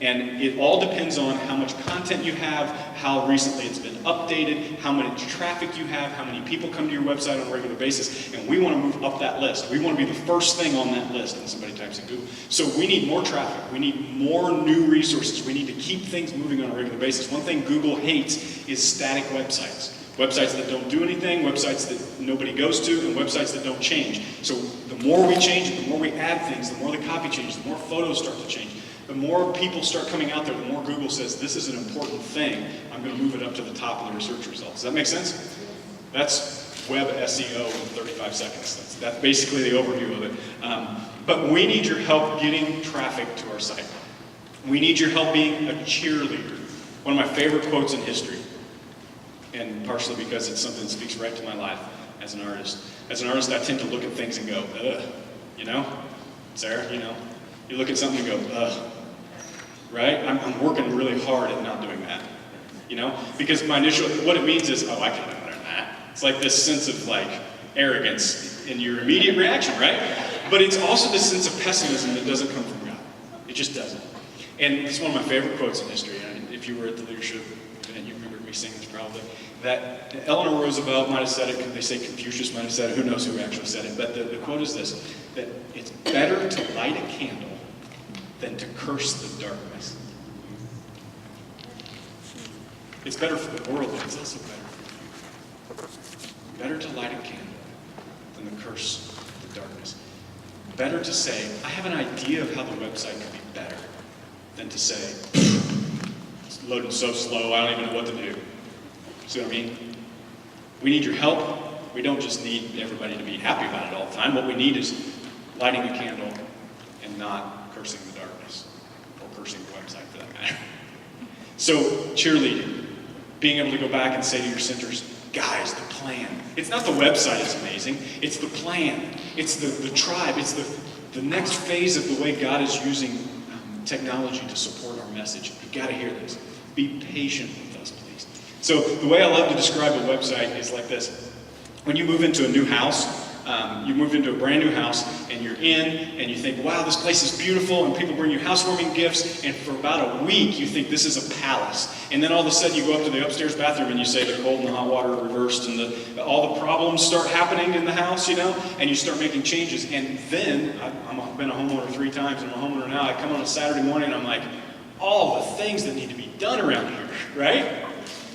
And it all depends on how much content you have, how recently it's been updated, how much traffic you have, how many people come to your website on a regular basis. And we want to move up that list. We want to be the first thing on that list when somebody types in Google. So we need more traffic. We need more new resources. We need to keep things moving on a regular basis. One thing Google hates is static websites. Websites that don't do anything, websites that nobody goes to, and websites that don't change. So the more we change it, the more we add things, the more the copy changes, the more photos start to change. The more people start coming out there, the more Google says, this is an important thing. I'm going to move it up to the top of the research results. Does that make sense? That's web SEO in 35 seconds. That's basically the overview of it. But we need your help getting traffic to our site. We need your help being a cheerleader. One of my favorite quotes in history, and partially because it's something that speaks right to my life as an artist. As an artist, I tend to look at things and go, ugh, you know? Sarah, you know? You look at something and go, ugh. Right? I'm working really hard at not doing that. You know? Because my initial, what it means is, oh, I can do better than that. It's like this sense of like arrogance in your immediate reaction, right? But it's also this sense of pessimism that doesn't come from God. It just doesn't. And it's one of my favorite quotes in history. And if you were at the leadership event, you remember me saying this probably, that Eleanor Roosevelt might have said it, they say Confucius might have said it, who knows who actually said it, but the quote is this, that it's better to light a candle than to curse the darkness. It's better for the world, but it's also better for you. Better to light a candle than to curse the darkness. Better to say, I have an idea of how the website could be better, than to say, it's loading so slow, I don't even know what to do. See what I mean? We need your help. We don't just need everybody to be happy about it all the time. What we need is lighting a candle and not cursing the darkness, or cursing the website for that matter. So, cheerleading. being able to go back and say to your centers, guys, the plan. It's not the website is amazing, it's the plan. It's the tribe, it's the next phase of the way God is using technology to support our message. You've got to hear this. Be patient with us, please. So the way I love to describe a website is like this. When you move into a new house, you move into a brand new house, and you're in, and you think, wow, this place is beautiful, and people bring you housewarming gifts, and for about a week, you think this is a palace. And then all of a sudden, you go up to the upstairs bathroom, and you say the cold and the hot water are reversed, and all the problems start happening in the house, and you start making changes. And then, I've been a homeowner 3 times, and I'm a homeowner now. I come on a Saturday morning, and I'm like, all the things that need to be done around here, right?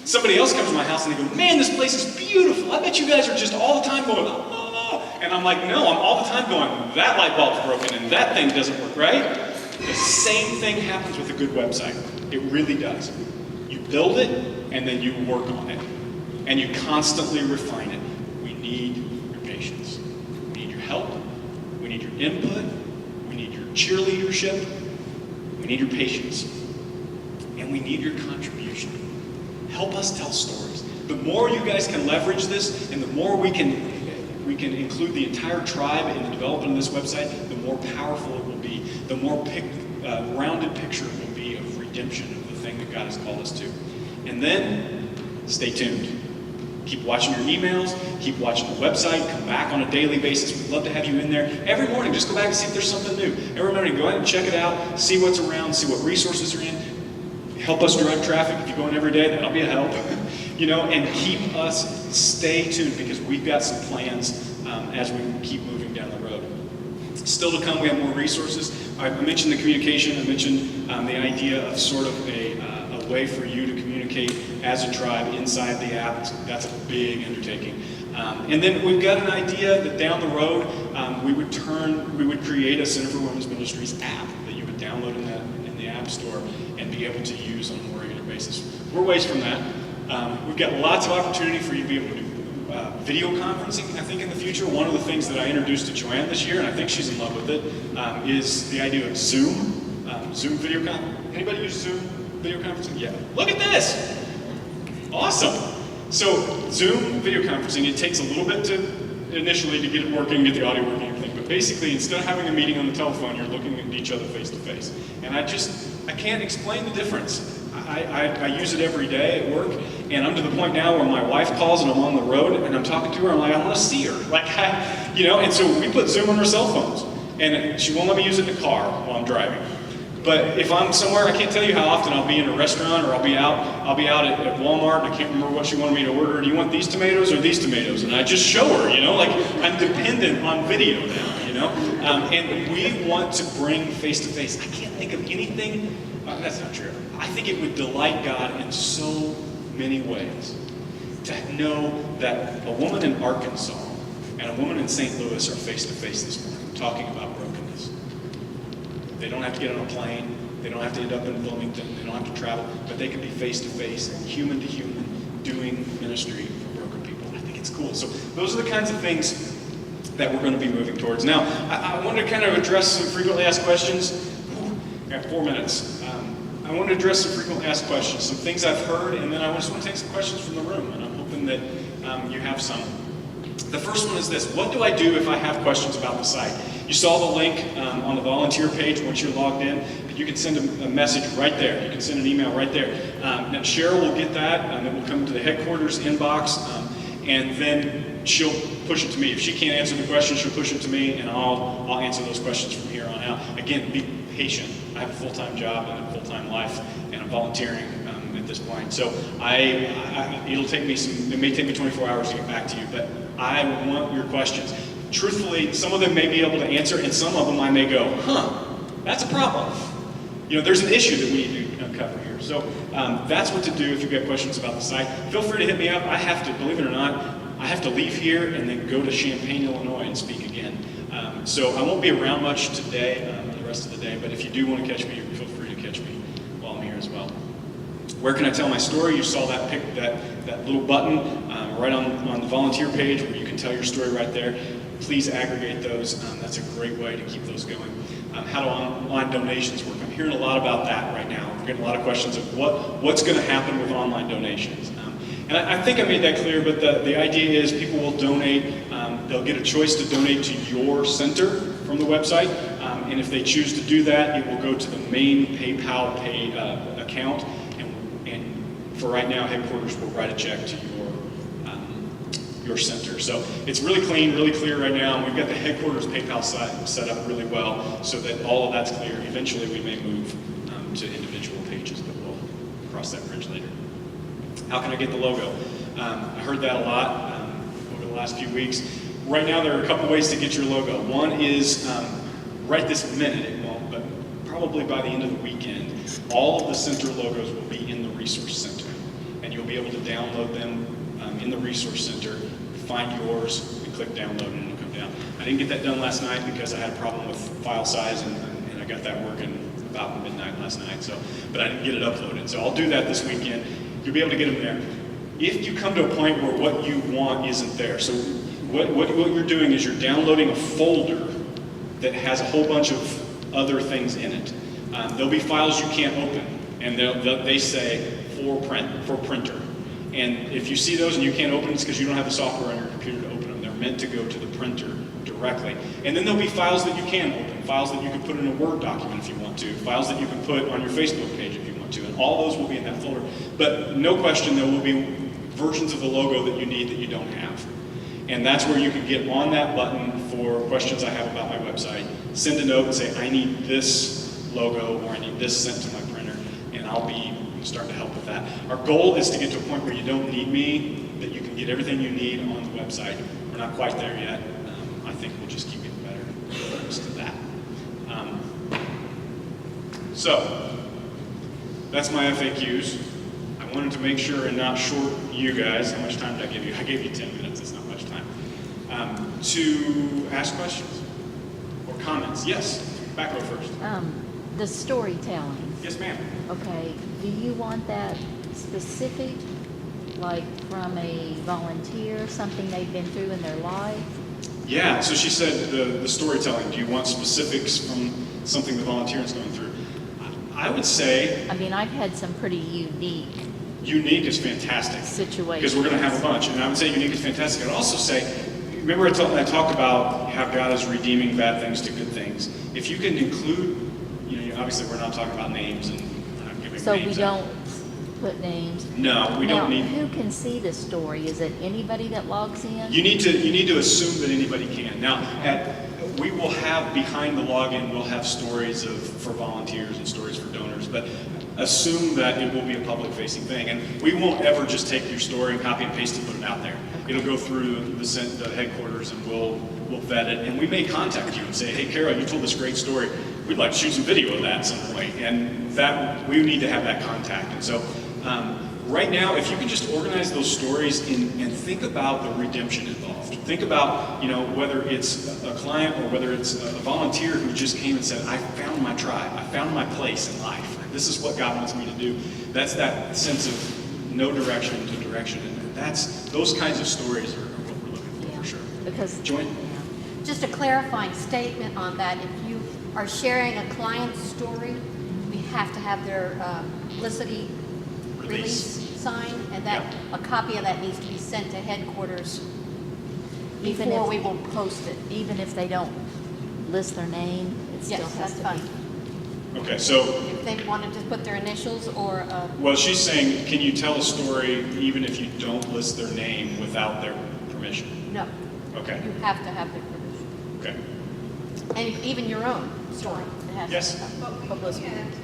Somebody else comes to my house, and they go, man, this place is beautiful. I bet you guys are just all the time going, oh. And I'm like, no, I'm all the time going, that light bulb's broken and that thing doesn't work, right? The same thing happens with a good website. It really does. You build it and then you work on it. And you constantly refine it. We need your patience. We need your help. We need your input. We need your cheerleadership. We need your patience. And we need your contribution. Help us tell stories. The more you guys can leverage this and the more we can include the entire tribe in the development of this website, the more powerful it will be, the more rounded picture it will be of redemption of the thing that God has called us to. And then, stay tuned. Keep watching your emails, keep watching the website, come back on a daily basis. We'd love to have you in there. Every morning, just go back and see if there's something new. Every morning, go ahead and check it out, see what's around, see what resources are in. Help us drive traffic. If you go in every day, that'll be a help. And keep us, stay tuned, because we've got some plans as we keep moving down the road. Still to come, we have more resources. I mentioned the communication. I mentioned the idea of sort of a way for you to communicate as a tribe inside the app. That's a big undertaking. And then we've got an idea that down the road, we would create a Center for Women's Ministries app that you would download in the App Store and be able to use on a more regular basis. We're ways from that. We've got lots of opportunity for you to be able to do video conferencing, I think, in the future. One of the things that I introduced to Joanne this year, and I think she's in love with it, is the idea of Zoom. Zoom video conferencing. Anybody use Zoom video conferencing? Yeah. Look at this! Awesome! So, Zoom video conferencing, it takes a little bit initially to get it working, get the audio working and everything, but basically, instead of having a meeting on the telephone, you're looking at each other face to face. And I can't explain the difference. I use it every day at work, and I'm to the point now where my wife calls and I'm on the road and I'm talking to her, I'm like, I want to see her. And so we put Zoom on our cell phones, and she won't let me use it in the car while I'm driving. But if I'm somewhere, I can't tell you how often I'll be in a restaurant or I'll be out at Walmart and I can't remember what she wanted me to order. Do you want these tomatoes or these tomatoes? And I just show her, I'm dependent on video now, And we want to bring face to face. I can't think of anything, that's not true. I think it would delight God in so many ways to know that a woman in Arkansas and a woman in St. Louis are face to face this morning talking about brokenness. They don't have to get on a plane. They don't have to end up in Wilmington. They don't have to travel. But they can be face to face, human to human, doing ministry for broken people. I think it's cool. So those are the kinds of things that we're going to be moving towards. Now, I want to kind of address some frequently asked questions. I got 4 minutes. I want to address some frequently asked questions, some things I've heard, and then I just want to take some questions from the room, and I'm hoping that you have some. The first one is this: what do I do if I have questions about the site? You saw the link on the volunteer page once you're logged in. You can send a message right there. You can send an email right there. Now Cheryl will get that, and it will come to the headquarters inbox, and then she'll push it to me. If she can't answer the question, she'll push it to me, and I'll answer those questions from here on out. Again, be patient. I have a full-time job and a full-time life, and I'm volunteering at this point. So it'll take me it may take me 24 hours to get back to you, but I want your questions. Truthfully, some of them may be able to answer, and some of them I may go, that's a problem. There's an issue that we need to cover here. So that's what to do if you've got questions about the site. Feel free to hit me up. I have to, believe it or not, I have to leave here and then go to Champaign, Illinois and speak again. So I won't be around much today, the rest of the day, but if you do want to catch me, feel free to catch me while I'm here as well. Where can I tell my story? You saw that little button right on the volunteer page where you can tell your story right there. Please aggregate those. That's a great way to keep those going. How do online donations work? I'm hearing a lot about that right now. We're getting a lot of questions of what's going to happen with online donations. And I think I made that clear, but the idea is people will donate. They'll get a choice to donate to your center from the website. And if they choose to do that, it will go to the main PayPal account. And for right now, headquarters will write a check to your center. So it's really clean, really clear right now. And we've got the headquarters PayPal site set up really well so that all of that's clear. Eventually, we may move to individual pages, but we'll cross that bridge later. How can I get the logo? I heard that a lot over the last few weeks. Right now, there are a couple ways to get your logo. One is right this minute, it won't, but probably by the end of the weekend, all of the center logos will be in the Resource Center. And you'll be able to download them in the Resource Center, find yours, and click download, and it'll come down. I didn't get that done last night because I had a problem with file size, and I got that working about midnight last night, but I didn't get it uploaded. So I'll do that this weekend. You'll be able to get them there. If you come to a point where what you want isn't there, so what you're doing is you're downloading a folder that has a whole bunch of other things in it. There'll be files you can't open, and they say for printer. And if you see those and you can't open, it's because you don't have the software on your computer to open them. They're meant to go to the printer directly. And then there'll be files that you can open, files that you can put in a Word document if you want to, files that you can put on your Facebook page if you want to, and all those will be in that folder. But no question, there will be versions of the logo that you need that you don't have. And that's where you can get on that button for questions I have about my website, send a note and say, I need this logo or I need this sent to my printer, and I'll be starting to help with that. Our goal is to get to a point where you don't need me, that you can get everything you need on the website. We're not quite there yet. I think we'll just keep getting better when it comes to that. So, that's my FAQs. I wanted to make sure and not short you guys. How much time did I give you? I gave you 10 minutes. It's not much time. To ask questions or comments. Yes, back row first. The storytelling. Yes, ma'am. Okay, do you want that specific, like from a volunteer, something they've been through in their life? Yeah, so she said the storytelling. Do you want specifics from something the volunteer is going through? I would say... I mean, I've had some pretty unique... Unique is fantastic. Situations. Because we're going to have a bunch. And I would say unique is fantastic. I'd also say, remember I talked about how God is redeeming bad things to good things. If you can include, obviously we're not talking about names and not giving so names. We don't put names? No, we don't need... Who can see the story? Is it anybody that logs in? You need to assume that anybody can. Now, we will have, behind the login, we'll have stories for volunteers and stories for donors, but assume that it will be a public-facing thing. And we won't ever just take your story and copy and paste it and put it out there. It'll go through the headquarters and we'll vet it. And we may contact you and say, hey, Carol, you told this great story. We'd like to shoot some video of that at some point. And that we need to have that contact. And so right now, if you can just organize those stories and think about the redemption involved. Think about, whether it's a client or whether it's a volunteer who just came and said, I found my tribe. I found my place in life. This is what God wants me to do. That's that sense of no direction to direction. And those kinds of stories are what we're looking for sure. Because Join. Just a clarifying statement on that. If you are sharing a client's story, we have to have their publicity release sign, and a copy of that needs to be sent to headquarters before we will post it. even if they don't list their name, it still Yes, has that's to fine. be. Okay, so, If they wanted to put their initials or well, she's saying, can you tell a story even if you don't list their name without their permission? no, Okay, you have to have their permission. okay. And even your own story. It has Yes. to have But we publicity. can't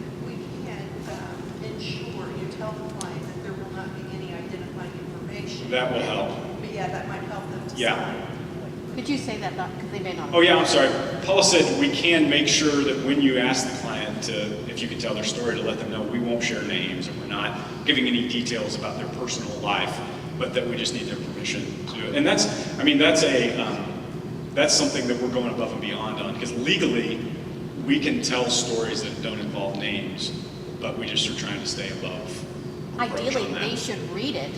ensure, you tell the client that there will not be any identifying information. That will help. But yeah, that might help them to Yeah. sign. Could you say that, because they may not. Oh yeah, I'm sorry. Paula said we can make sure that when you ask the client if you can tell their story, to let them know we won't share names and we're not giving any details about their personal life, but that we just need their permission to do it. And that's something that we're going above and beyond on, because legally we can tell stories that don't involve names, but we just are trying to stay above. Ideally, on that. they should read it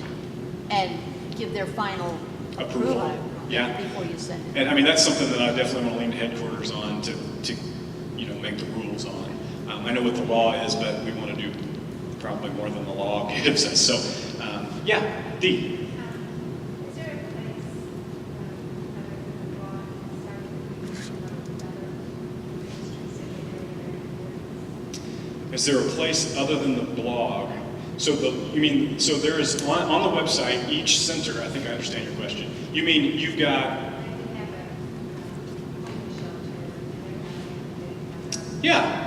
and give their final Approval. Yeah. before you send it. And that's something that I definitely want to lean to headquarters on to make the rules on. I know what the law is, but we want to do probably more than the law gives us. So, yeah, D. Is there a place Is there a place other than the blog? So there is on the website, each center, I think I understand your question. You mean you've got, yeah.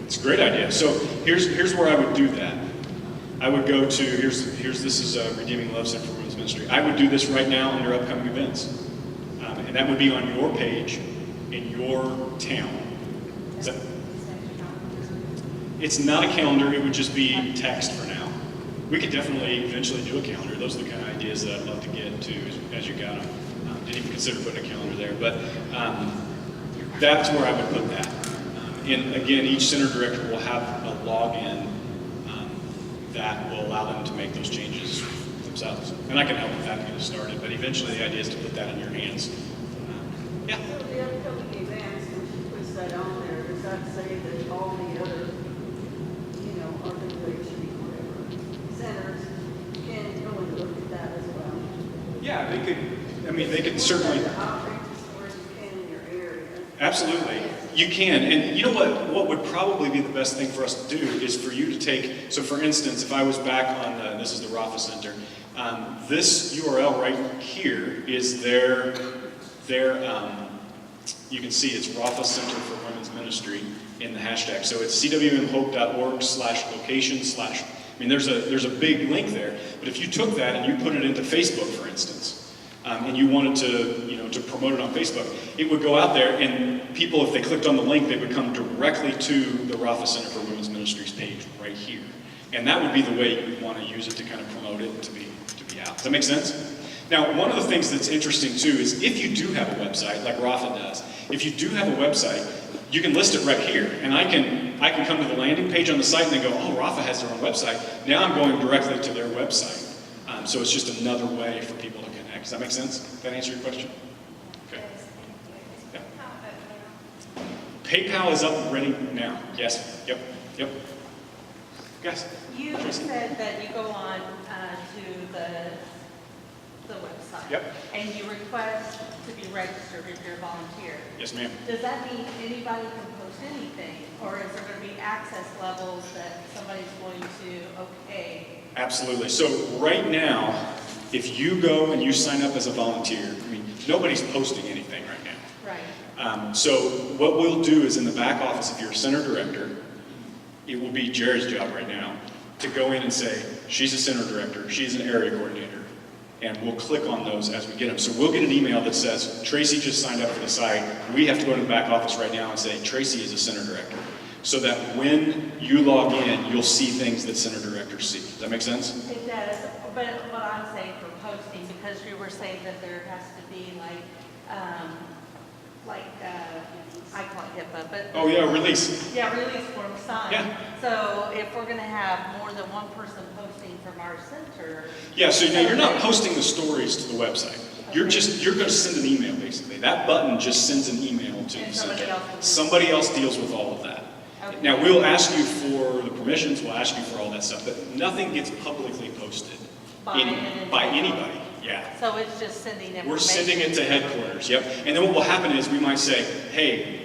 It's a great idea. So here's where I would do that. I would go to, this is Redeeming Love Center for Women's Ministry. I would do this right now under upcoming events. And that would be on your page in your town. It's not a calendar, it would just be text for now. We could definitely eventually do a calendar. Those are the kind of ideas that I'd love to get to as you got them. Didn't even consider putting a calendar there, but that's where I would put that. And again, each center director will have a login that will allow them to make those changes themselves. And I can help with that to get it started, but eventually the idea is to put that in your hands. Yeah. So the upcoming events, when she puts that on there, does that say that all the other, organizations, whatever, centers can go and look at that as well? Yeah, they could certainly. Absolutely. You can. And you know what would probably be the best thing for us to do is for you to take, so for instance, if I was back on, this is the Rafa Center, this URL right here is their you can see it's Rafa Center for Women's Ministry in the hashtag. So it's cwmhope.org/location/ there's a big link there. But if you took that and you put it into Facebook, for instance, and you wanted to promote it on Facebook, it would go out there, and people, if they clicked on the link, they would come directly to the Rafa Center for Women's Ministries page right here. And that would be the way you would want to use it to kind of promote it to be out. Does that make sense? Now, one of the things that's interesting too is if you do have a website, like Rafa does, if you do have a website, you can list it right here. And I can come to the landing page on the site and then go, oh, Rafa has their own website. Now I'm going directly to their website. So it's just another way for people to connect. Does that make sense? Does that answer your question? Okay. Yeah. PayPal is up ready now. Yes. Yep. Yes. You said that you go on to the website. Yep. And you request to be registered if you're a volunteer. Yes, ma'am. Does that mean anybody can post anything? Or is there going to be access levels that somebody's going to okay? Absolutely. So right now, if you go and you sign up as a volunteer, nobody's posting anything right now. Right. So what we'll do is in the back office, if you're a center director, it will be Jerry's job right now to go in and say, she's a center director, she's an area coordinator, and we'll click on those as we get them. So we'll get an email that says, Tracy just signed up for the site. We have to go to the back office right now and say, Tracy is a center director. So that when you log in, you'll see things that center directors see. Does that make sense? It does, but what I'm saying for posting, because you were saying that there has to be I call it HIPAA, but. Oh yeah, release. Yeah, release form signed. Yeah. So if we're gonna have more than one person posting from our center. Yeah, so now you're not posting the stories to the website. You're going to send an email basically. That button just sends an email to the center. Somebody else deals with all of that. Okay. Now we'll ask you for the permissions, we'll ask you for all that stuff, but nothing gets publicly posted by anybody. Yeah. So it's just sending information. We're sending it to headquarters, yep. And then what will happen is we might say, hey,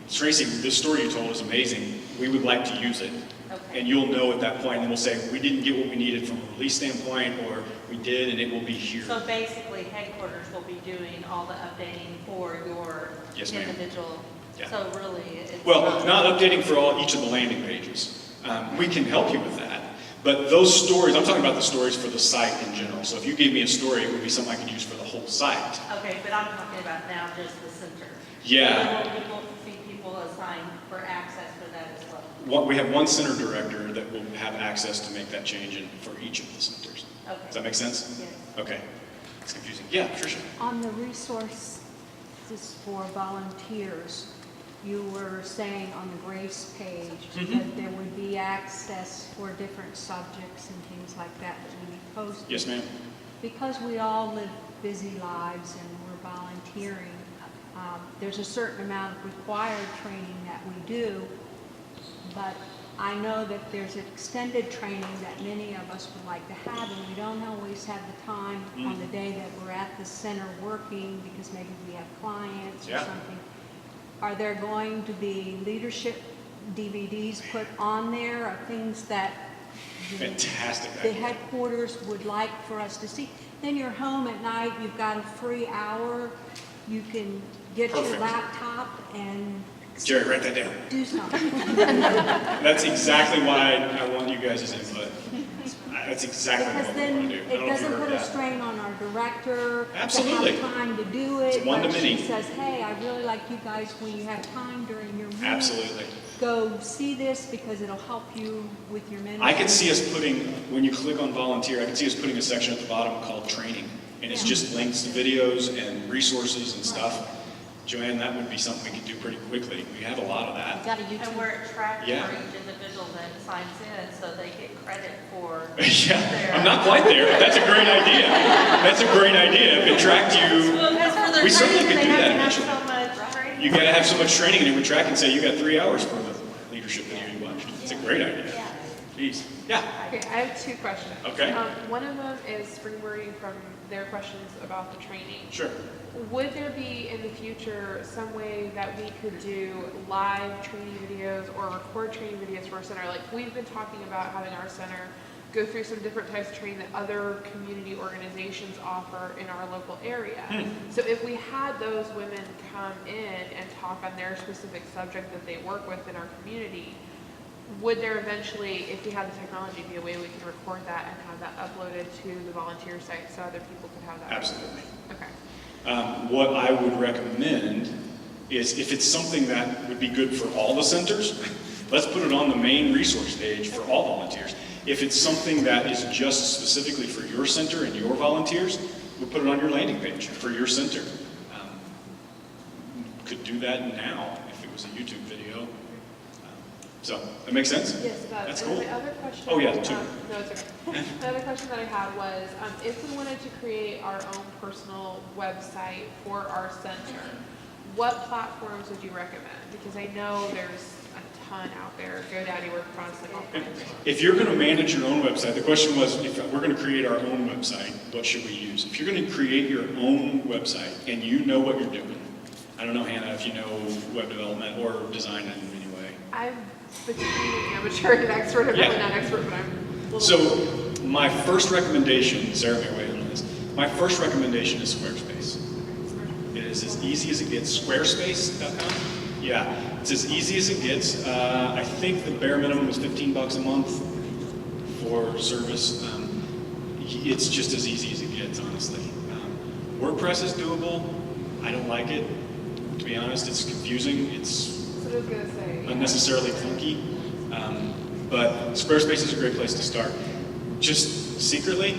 Tracy, this story you told is amazing. We would like to use it. Okay. And you'll know at that point, and we'll say, we didn't get what we needed from a release standpoint, or we did, and it will be here. So basically, headquarters will be doing all the updating for your Yes, ma'am. individual. Yeah. So really, it's Well, not updating for each of the landing pages. We can help you with that. But those stories, I'm talking about the stories for the site in general. So if you gave me a story, it would be something I could use for the whole site. Okay, but I'm talking about now just the center. Yeah. So will people assigned for access for that as well? We have one center director that will have access to make that change for each of the centers. Okay. Does that make sense? Yes. Okay. It's confusing. Yeah, Tricia. On the resources for volunteers, you were saying on the Grace page that there would be access for different subjects and things like that that would be posted. Yes, ma'am. because we all live busy lives and we're volunteering, there's a certain amount of required training that we do, but I know that there's extended training that many of us would like to have, and we don't always have the time on the day that we're at the center working because maybe we have clients or Yeah. something. Are there going to be leadership DVDs put on there, or things that Fantastic the idea. headquarters would like for us to see? Then you're home at night, you've got a free hour, you can get your Perfect. laptop and Jerry, write that down. do something. That's exactly why I want you guys' input. That's exactly Because what we then want to do. I it don't know if you doesn't heard put a that. strain on our director Absolutely. to have time to do it. It's one to But she many. says, hey, I really like you guys when you have time during your week. Absolutely. Go see this because it'll help you with your ministry. I could see us putting, when you click on volunteer, I could see us putting a section at the bottom called training. And it's Yeah. just links to videos and resources and stuff. Joanne, that would be something we could do pretty quickly. We have a lot of that. Got a And YouTube. where it tracks Yeah. for each individual that signs in, so they get credit for Yeah, their. I'm not quite there, but that's a great idea. That's a great idea. If it tracked you, Well, that's for their We certainly training, could they do that have to initially. have so much training. you gotta have so much training and it would track and say you got 3 hours for the leadership video you watched. It's a great idea. Jeez. Yeah, Okay, I have two questions. Okay. One of them is springboarding from their questions about the training. sure. Would there be in the future some way that we could do live training videos or record training videos for our center? Like we've been talking about having our center go through some different types of training that other community organizations offer in our local area. So if we had those women come in and talk on their specific subject that they work with in our community, would there eventually, if we had the technology, be a way we could record that and have that uploaded to the volunteer site so other people could have that? Absolutely. Okay. What I would recommend is if it's something that would be good for all the centers, let's put it on the main resource page for all volunteers. If it's something that is just specifically for your center and your volunteers, we'll put it on your landing page for your center. Could do that now if it was a YouTube video. So, that makes sense? Yes, it does. That's And cool. my other question. Oh, yeah, two. No, it's okay. The other question that I had was, if we wanted to create our own personal website for our center, what platforms would you recommend? Because I know there's a ton out there. GoDaddy, WordPress, like all kinds. If you're going to manage your own website, the question was, if we're going to create our own website, what should we use? If you're going to create your own website and you know what you're doing, I don't know, Hannah, if you know web development or design in any way. I'm between an amateur and an expert. I'm Yeah. really not an expert, but I'm a little. So my first recommendation, Sarah may weigh in on this, my first recommendation is Squarespace. It is as easy as it gets. Squarespace.com? Yeah, it's as easy as it gets. I think the bare minimum is $15 a month for service. It's just as easy as it gets, honestly. WordPress is doable. I don't like it. To be honest, it's confusing. It's That's what I was gonna say. unnecessarily clunky. But Squarespace is a great place to start. Just secretly,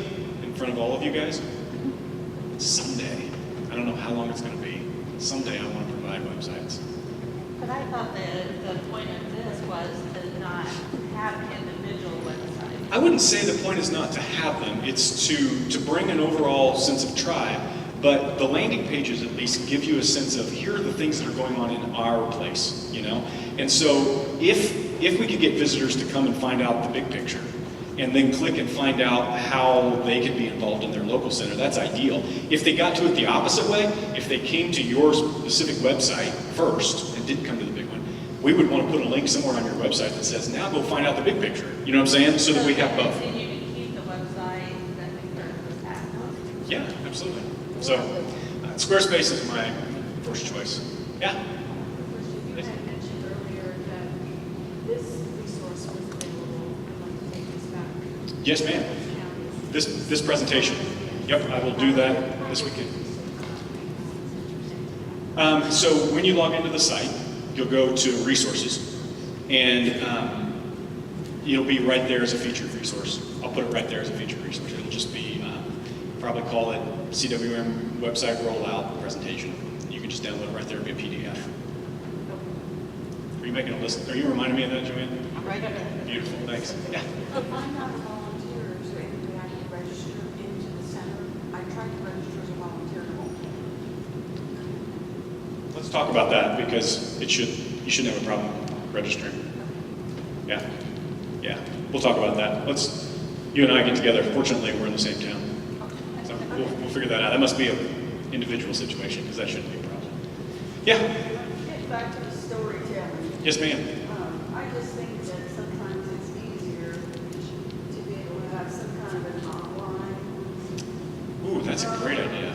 in front of all of you guys, someday, I don't know how long it's going to be, someday I want to provide websites. But I thought the point of this was to not have individual websites. I wouldn't say the point is not to have them, it's to bring an overall sense of tribe, but the landing pages at least give you a sense of here are the things that are going on in our place, you know? And so if we could get visitors to come and find out the big picture, and then click and find out how they can be involved in their local center, that's ideal. If they got to it the opposite way, if they came to your specific website first and didn't come to the big one, we would want to put a link somewhere on your website that says, now go find out the big picture. You know what I'm saying? So that we have both. Continue to keep the website that we currently have. Yeah, absolutely. So Squarespace is my first choice. Yeah? You had mentioned earlier that this resource was available. I'd like to take this back. Yes, ma'am. Counties. This presentation. Yep, I will do that this weekend. So when you log into the site, you'll go to resources, and it'll be right there as a featured resource. I'll put it right there as a featured resource. It'll just be, probably call it CWM website rollout presentation. You can just download it right there, it'll be a PDF. Are you making a list? Are you reminding me of that, Joanne? Right there. Beautiful, thanks. Yeah. If I'm not a volunteer, is there any way I can register into the center Let's talk about that because you shouldn't have a problem registering. Yeah, yeah, we'll talk about that. You and I get together. Fortunately, we're in the same town. So we'll figure that out. That must be an individual situation because that shouldn't be a problem. Yeah, Get back to the storytelling. yes ma'am. I just think that sometimes it's easier to be able to have some kind of an outline. Ooh, that's a great idea.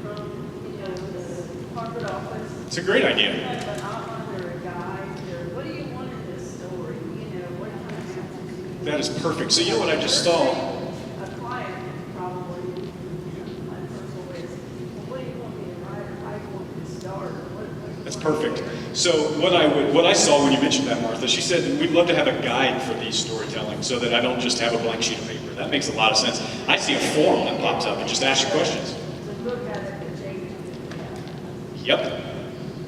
From, the corporate office. It's a great idea. Have an outline or a guide, or what do you want in this story? What kind of answers? That is perfect. So you know what I just saw? A client probably, my personal way is, well, what do you want me to write? How do you want me to start? That's perfect. So what I saw when you mentioned that, Martha, she said we'd love to have a guide for these storytelling so that I don't just have a blank sheet of paper. That makes a lot of sense. I see a form that pops up and just asks you questions. To look at it and change it. Yep.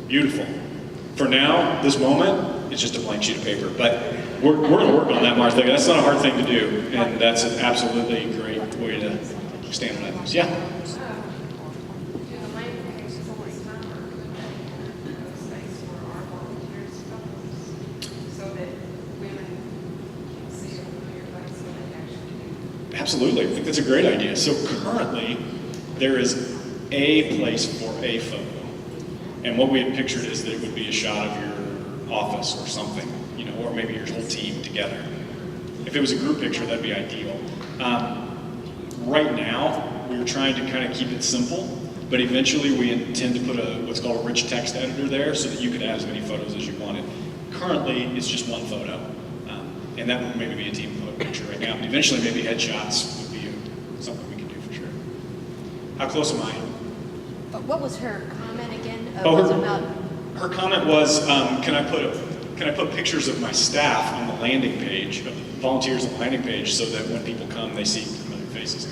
Beautiful. For now, this moment, it's just a blank sheet of paper. But we're going to work on that, Martha. That's not a hard thing to do. And that's an absolutely great way to stand on that. Yeah. Absolutely. I think that's a great idea. So currently, there is a place for a photo. And what we had pictured is that it would be a shot of your office or something, or maybe your whole team together. If it was a group picture, that'd be ideal. Right now, we're trying to kind of keep it simple, but eventually we intend to put what's called a rich text editor there so that you could add as many photos as you wanted. Currently, it's just one photo. And that would maybe be a team picture right now. But eventually, maybe headshots would be something we can do for sure. How close am I? What was her comment again? Oh, About her comment was, can I put pictures of my staff on the landing page, of the volunteers on the landing page, so that when people come, they see familiar faces?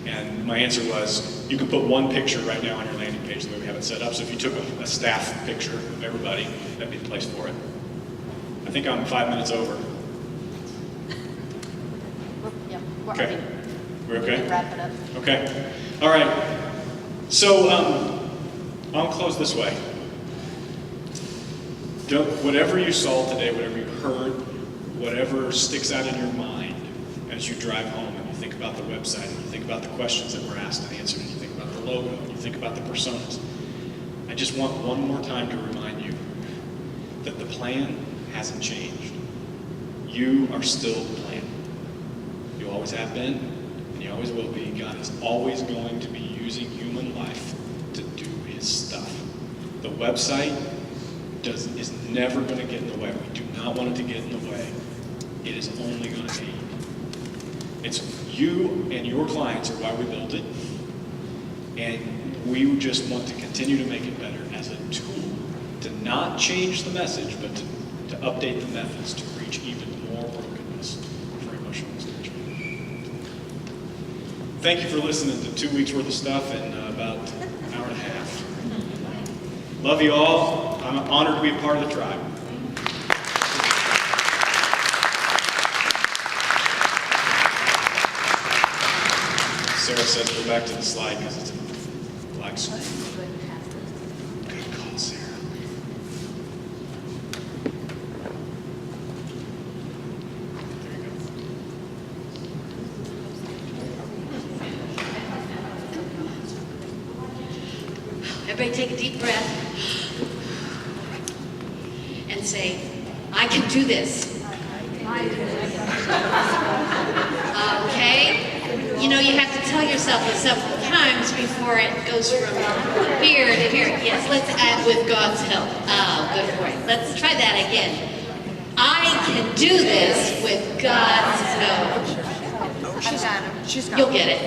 And my answer was, you can put one picture right now on your landing page the way we have it set up. So if you took a staff picture of everybody, that'd be the place for it. I think I'm 5 minutes over. yeah, Okay. We're we can okay? wrap it up. Okay. All right. So I'll close this way. Whatever you saw today, whatever you heard, whatever sticks out in your mind as you drive home and you think about the website and you think about the questions that were asked and answered and you think about the logo and you think about the personas, I just want one more time to remind you that the plan hasn't changed. You are still the plan. You always have been, and you always will be. God is always going to be using human life to do his stuff. The website is never going to get in the way. We do not want it to get in the way. It is only going to aid. It's you and your clients are why we built it. And we just want to continue to make it better as a tool to not change the message, but to update the methods to reach even more brokenness for emotional and spiritual. Thank you for listening to 2 weeks worth of stuff in about an hour and a half. Love you all. I'm honored to be a part of the tribe. Sarah says go back to the slide because it's a black screen. Good call, Sarah. There you go. Everybody take a deep breath and say, I can do this. Okay? You have to tell yourself it several times before it goes from here to here. Yes, let's add with God's help. Oh, good boy. Let's try that again. I can do this with God's help. You'll get it.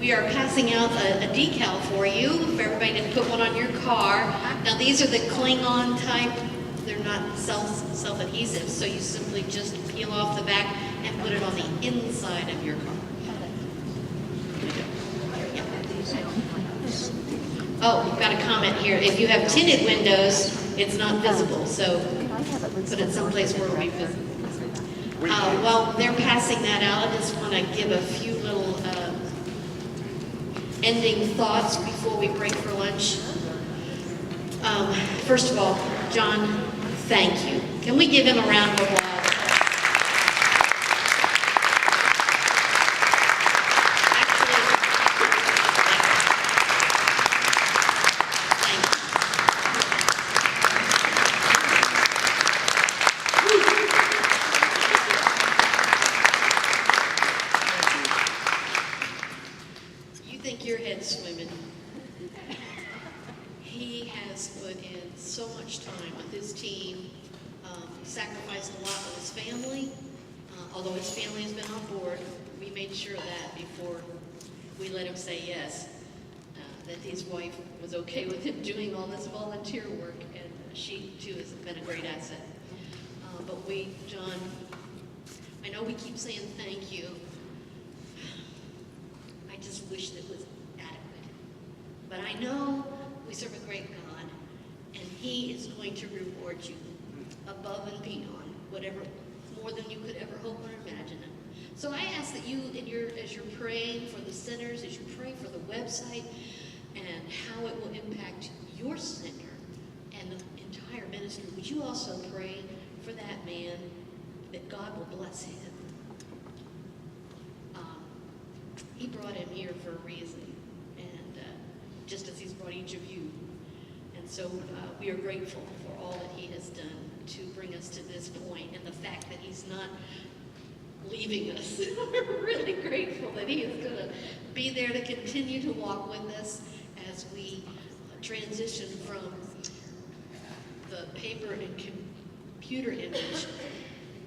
We are passing out a decal for you, for everybody to put one on your car. Now these are the Klingon type. They're not self-adhesive, so you simply just peel off the back and put it on the inside of your car. Yeah. Oh, we've got a comment here. If you have tinted windows, it's not visible, so put it someplace where it will be visible. While they're passing that out, I just want to give a few little ending thoughts before we break for lunch. First of all, John, thank you. Can we give him a round of applause? You think your head's swimming. He has put in so much time with his team, sacrificed a lot with his family. Although his family has been on board, we made sure that before we let him say yes, that his wife was okay with him doing all this volunteer work, and she too has been a great asset. But we, John, I know we keep saying thank you. I just wish that was adequate. But I know we serve a great God, and He is going to reward you above and beyond whatever, more than you could ever hope or imagine. So I ask that you, as you're praying for the centers, as you pray for the website, and how it will impact your center and the entire ministry, would you also pray for that man, that God will bless him? He brought him here for a reason, and just as He's brought each of you. And so we are grateful for all that He has done to bring us to this point, and the fact that He's not leaving us. We're really grateful that He is going to be there to continue to walk with us as we transition from the paper and computer image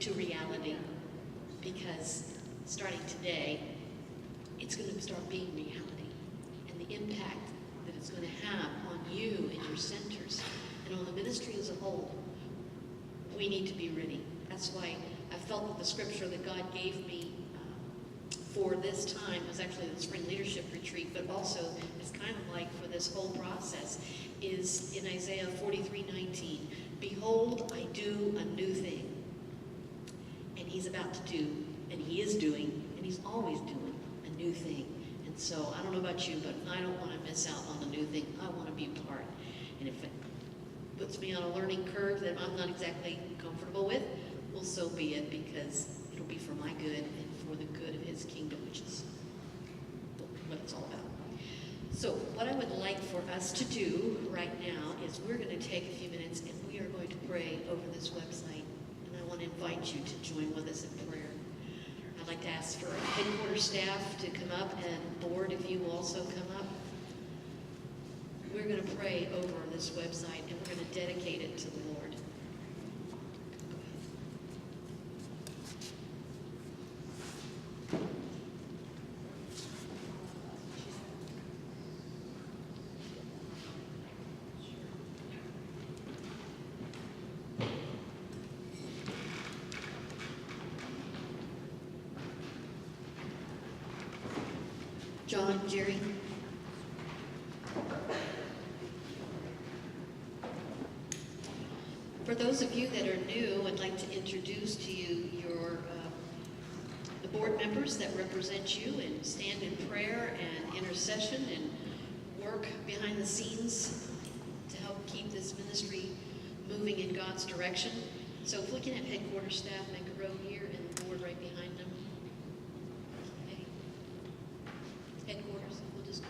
to reality. Because starting today, it's going to start being reality, and the impact that it's going to have on you and your centers and on the ministry as a whole. We need to be ready. That's why I felt that the scripture that God gave me for this time was actually the spring leadership retreat, but also it's kind of like for this whole process, is in Isaiah 43:19. Behold, I do a new thing. And He's about to do, and He is doing, and He's always doing a new thing. And so I don't know about you, but I don't want to miss out on the new thing. I want to be a part. And if it puts me on a learning curve that I'm not exactly comfortable with, well, so be it, because it'll be for my good and for the good of His kingdom, which is what it's all about. So what I would like for us to do right now is we're going to take a few minutes and we are going to pray over this website. And I want to invite you to join with us in prayer. I'd like to ask for headquarters staff to come up, and board, if you will also come up. We're going to pray over this website, and we're going to dedicate it to the Lord. John, Jerry. For those of you that are new, I'd like to introduce to you the board members that represent you and stand in prayer and intercession and work behind the scenes to help keep this ministry moving in God's direction. So if we can have headquarters staff make a row here and the board right behind them. Okay. Headquarters, we'll just go.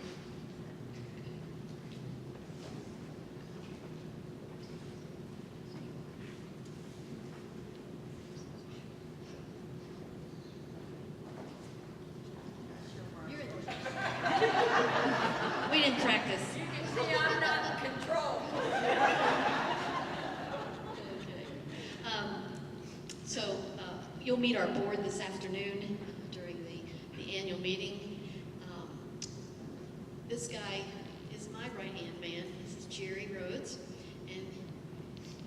We didn't practice. See, I'm not in control. Okay. So you'll meet our board this afternoon during the annual meeting. This guy is my right-hand man. This is Jerry Rhodes, and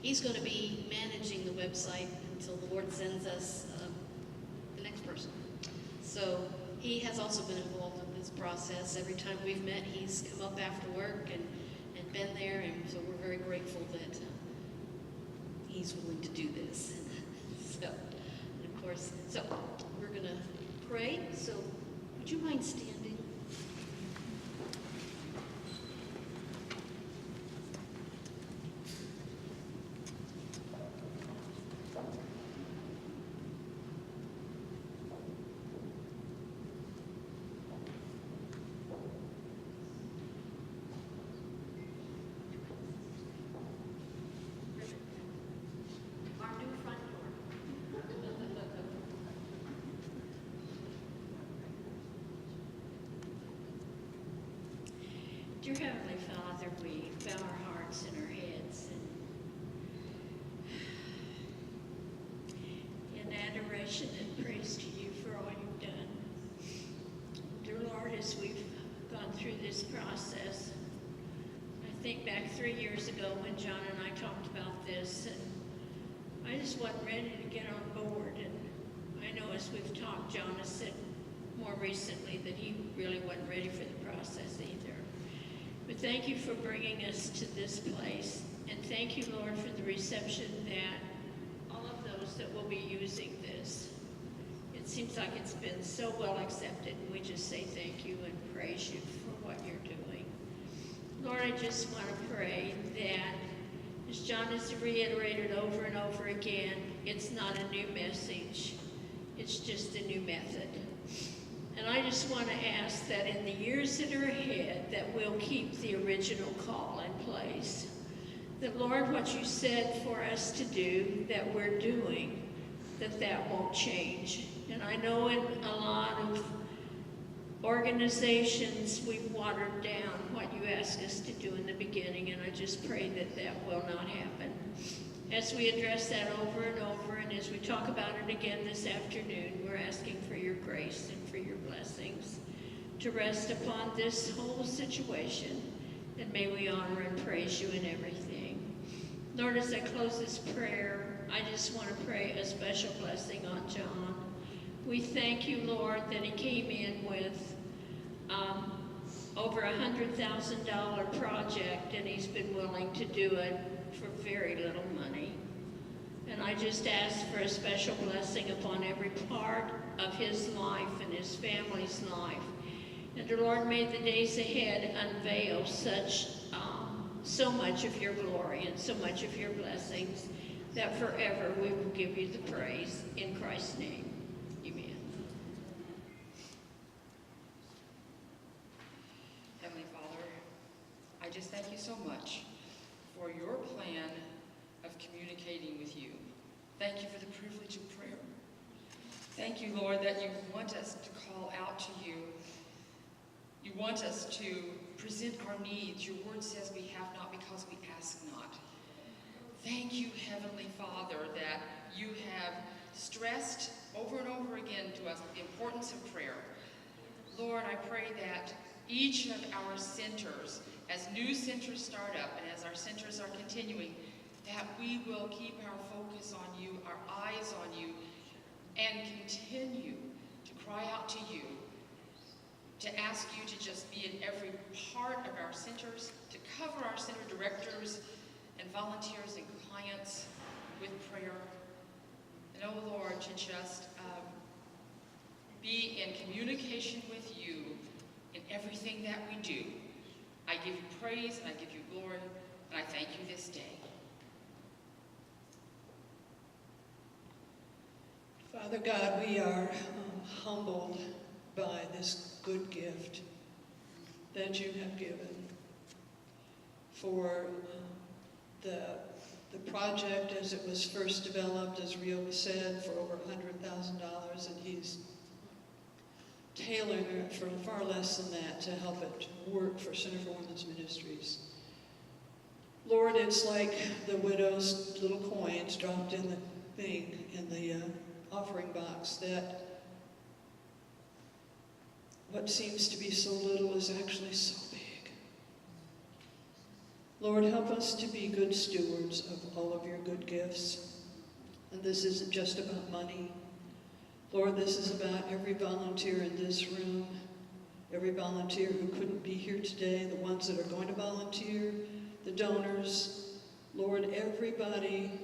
he's going to be managing the website until the Lord sends us the next person. So he has also been involved in this process. Every time we've met, he's come up after work and been there, and so we're very grateful that he's willing to do this. So, and of course, so we're going to pray. So would you mind standing? Dear Heavenly Father, we bow our hearts and our heads in adoration and praise to you for all you've done. Dear Lord, as we've gone through this process, I think back 3 years ago when John and I talked about this, and I just wasn't ready to get on board. And I know as we've talked, John has said more recently that he really wasn't ready for the process either. But thank you for bringing us to this place. And thank you, Lord, for the reception that all of those that will be using this. It seems like it's been so well accepted, and we just say thank you and praise you for what you're doing. Lord, I just want to pray that, as John has reiterated over and over again, it's not a new message. It's just a new method. And I just want to ask that in the years that are ahead, that we'll keep the original call in place. That, Lord, what you said for us to do, that we're doing, that won't change. And I know in a lot of organizations, we've watered down what you asked us to do in the beginning, and I just pray that that will not happen. As we address that over and over, and as we talk about it again this afternoon, we're asking for your grace and for your blessings to rest upon this whole situation, and may we honor and praise you in everything. Lord, as I close this prayer, I just want to pray a special blessing on John. We thank you, Lord, that he came in with over $100,000 project, and he's been willing to do it for very little money. And I just ask for a special blessing upon every part of his life and his family's life. And the Lord, may the days ahead unveil so much of your glory and so much of your blessings that forever we will give you the praise. In Christ's name, amen. Heavenly Father, I just thank you so much for your plan of communicating with you. Thank you for the privilege of prayer. Thank you, Lord, that you want us to call out to you. You want us to present our needs. Your word says we have not because we ask not. Thank you, Heavenly Father, that you have stressed over and over again to us the importance of prayer. Lord, I pray that each of our centers, as new centers start up and as our centers are continuing, that we will keep our focus on you, our eyes on you, and continue to cry out to you, to ask you to just be in every part of our centers, to cover our center directors and volunteers and clients with prayer. And oh Lord, to just be in communication with you in everything that we do. I give you praise and I give you glory, and I thank you this day. Father God, we are humbled by this good gift that you have given for the project as it was first developed, as Rio said, for over $100,000, and he's tailoring it for far less than that to help it work for Center for Women's Ministries. Lord, it's like the widow's little coins dropped in the thing, in the offering box, that what seems to be so little is actually so big. Lord, help us to be good stewards of all of your good gifts. And this isn't just about money. Lord, this is about every volunteer in this room, every volunteer who couldn't be here today, the ones that are going to volunteer, the donors. Lord, everybody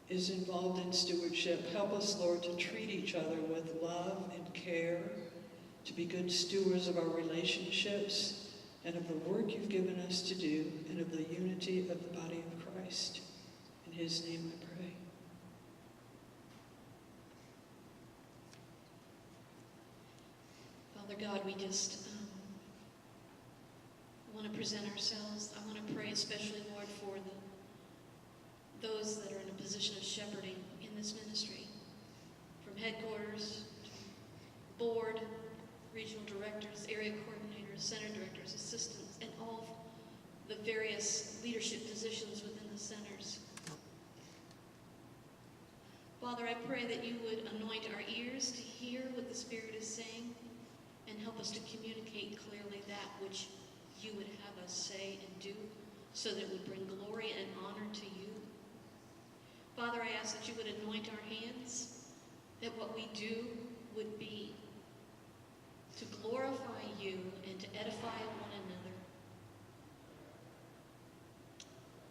is involved in stewardship. Help us, Lord, to treat each other with love and care, to be good stewards of our relationships and of the work you've given us to do, and of the unity of the body of Christ. In his name I pray. Father God, we just want to present ourselves. I want to pray especially, Lord, for those that are in a position of shepherding in this ministry, from headquarters, board, regional directors, area coordinators, coordinators, center directors, assistants, and all the various leadership positions within the centers. Father, I pray that you would anoint our ears to hear what the Spirit is saying and help us to communicate clearly that which you would have us say and do so that it would bring glory and honor to you. Father, I ask that you would anoint our hands, that what we do would be to glorify you and to edify one another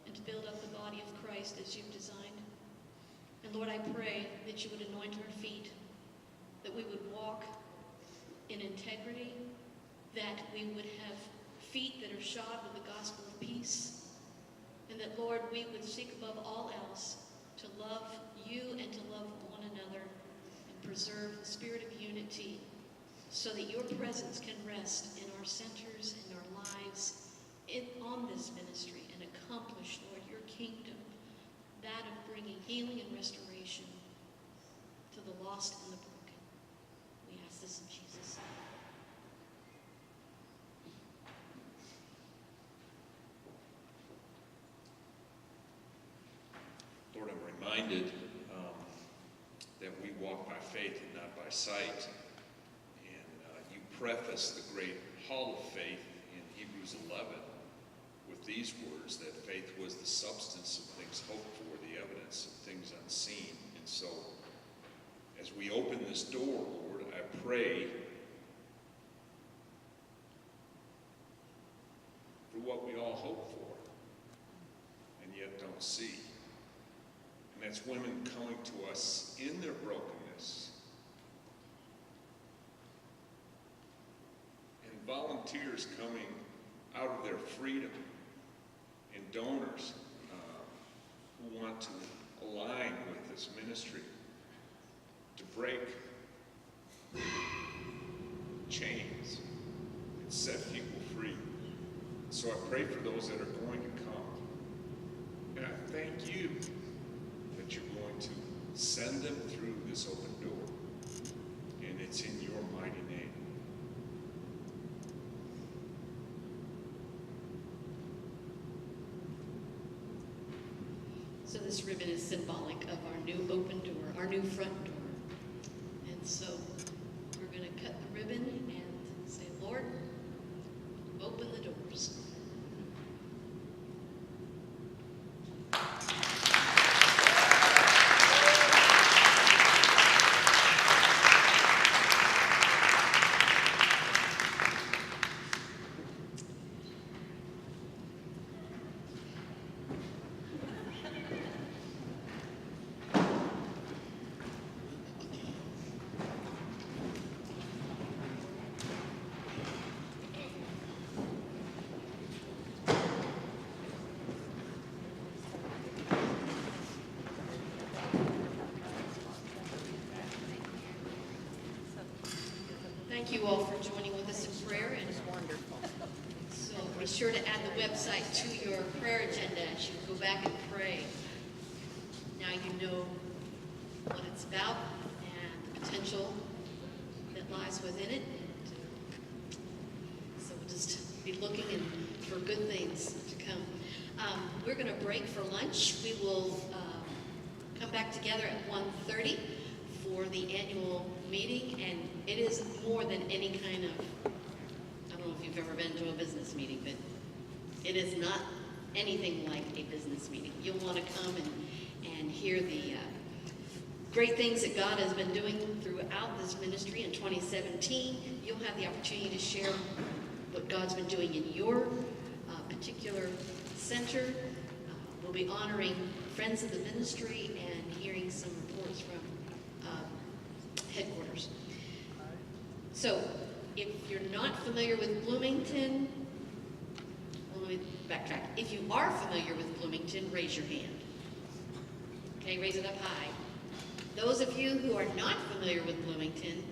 and to build up the body of Christ as you've designed. And Lord, I pray that you would anoint our feet, that we would walk in integrity, that we would have feet that are shod with the gospel of peace, and that, Lord, we would seek above all else to love you and to love one another and preserve the spirit of unity so that your presence can rest in our centers and our lives on this ministry and accomplish, Lord, your kingdom, that of bringing healing and restoration to the lost and the broken. We ask this in Jesus' name. Lord, I'm reminded that we walk by faith and not by sight. And you preface the great hall of faith in Hebrews 11 with these words, that faith was the substance of things hoped for, the evidence of things unseen. And so, as we open this door, Lord, I pray for what we all hope for and yet don't see. And that's women coming to us in their brokenness and volunteers coming out of their freedom, and donors who want to align with this ministry to break chains and set people free. So I pray for those that are going to come. And I thank you that you're going to send them through this open door. And it's in your mighty name. So this ribbon is symbolic of our new open door, our new front door. And so we're going to cut the ribbon and say, Lord, open the doors. Thank you all for joining with us in prayer. And Wonderful. so be sure to add the website to your prayer agenda as you go back and pray. Now you know what it's about and the potential that lies within it. And so we'll just be looking for good things to come. We're going to break for lunch. We will come back together at 1:30 for the annual meeting, and it is more than any kind of, I don't know if you've ever been to a business meeting, but it is not anything like a business meeting. You'll want to come and hear the great things that God has been doing throughout this ministry in 2017. You'll have the opportunity to share what God's been doing in your particular center. We'll be honoring friends of the ministry and hearing some reports from headquarters. So, if you're not familiar with Bloomington, well, let me backtrack. If you are familiar with Bloomington, raise your hand. Okay, raise it up high. Those of you who are not familiar with Bloomington,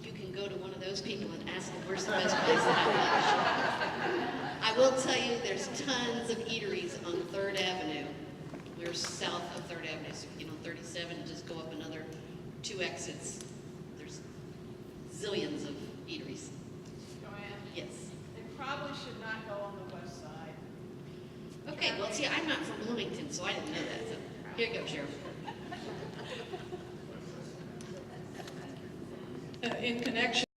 you can go to one of those people and ask them where's the best place to have lunch. I will tell you, there's tons of eateries on 3rd Avenue. We're south of 3rd Avenue, so if you get on 37 and just go up another 2 exits, there's zillions of eateries. Joanne, Yes. if see, I'm not from Bloomington, so I didn't know that. So here you go, Sheriff. In connection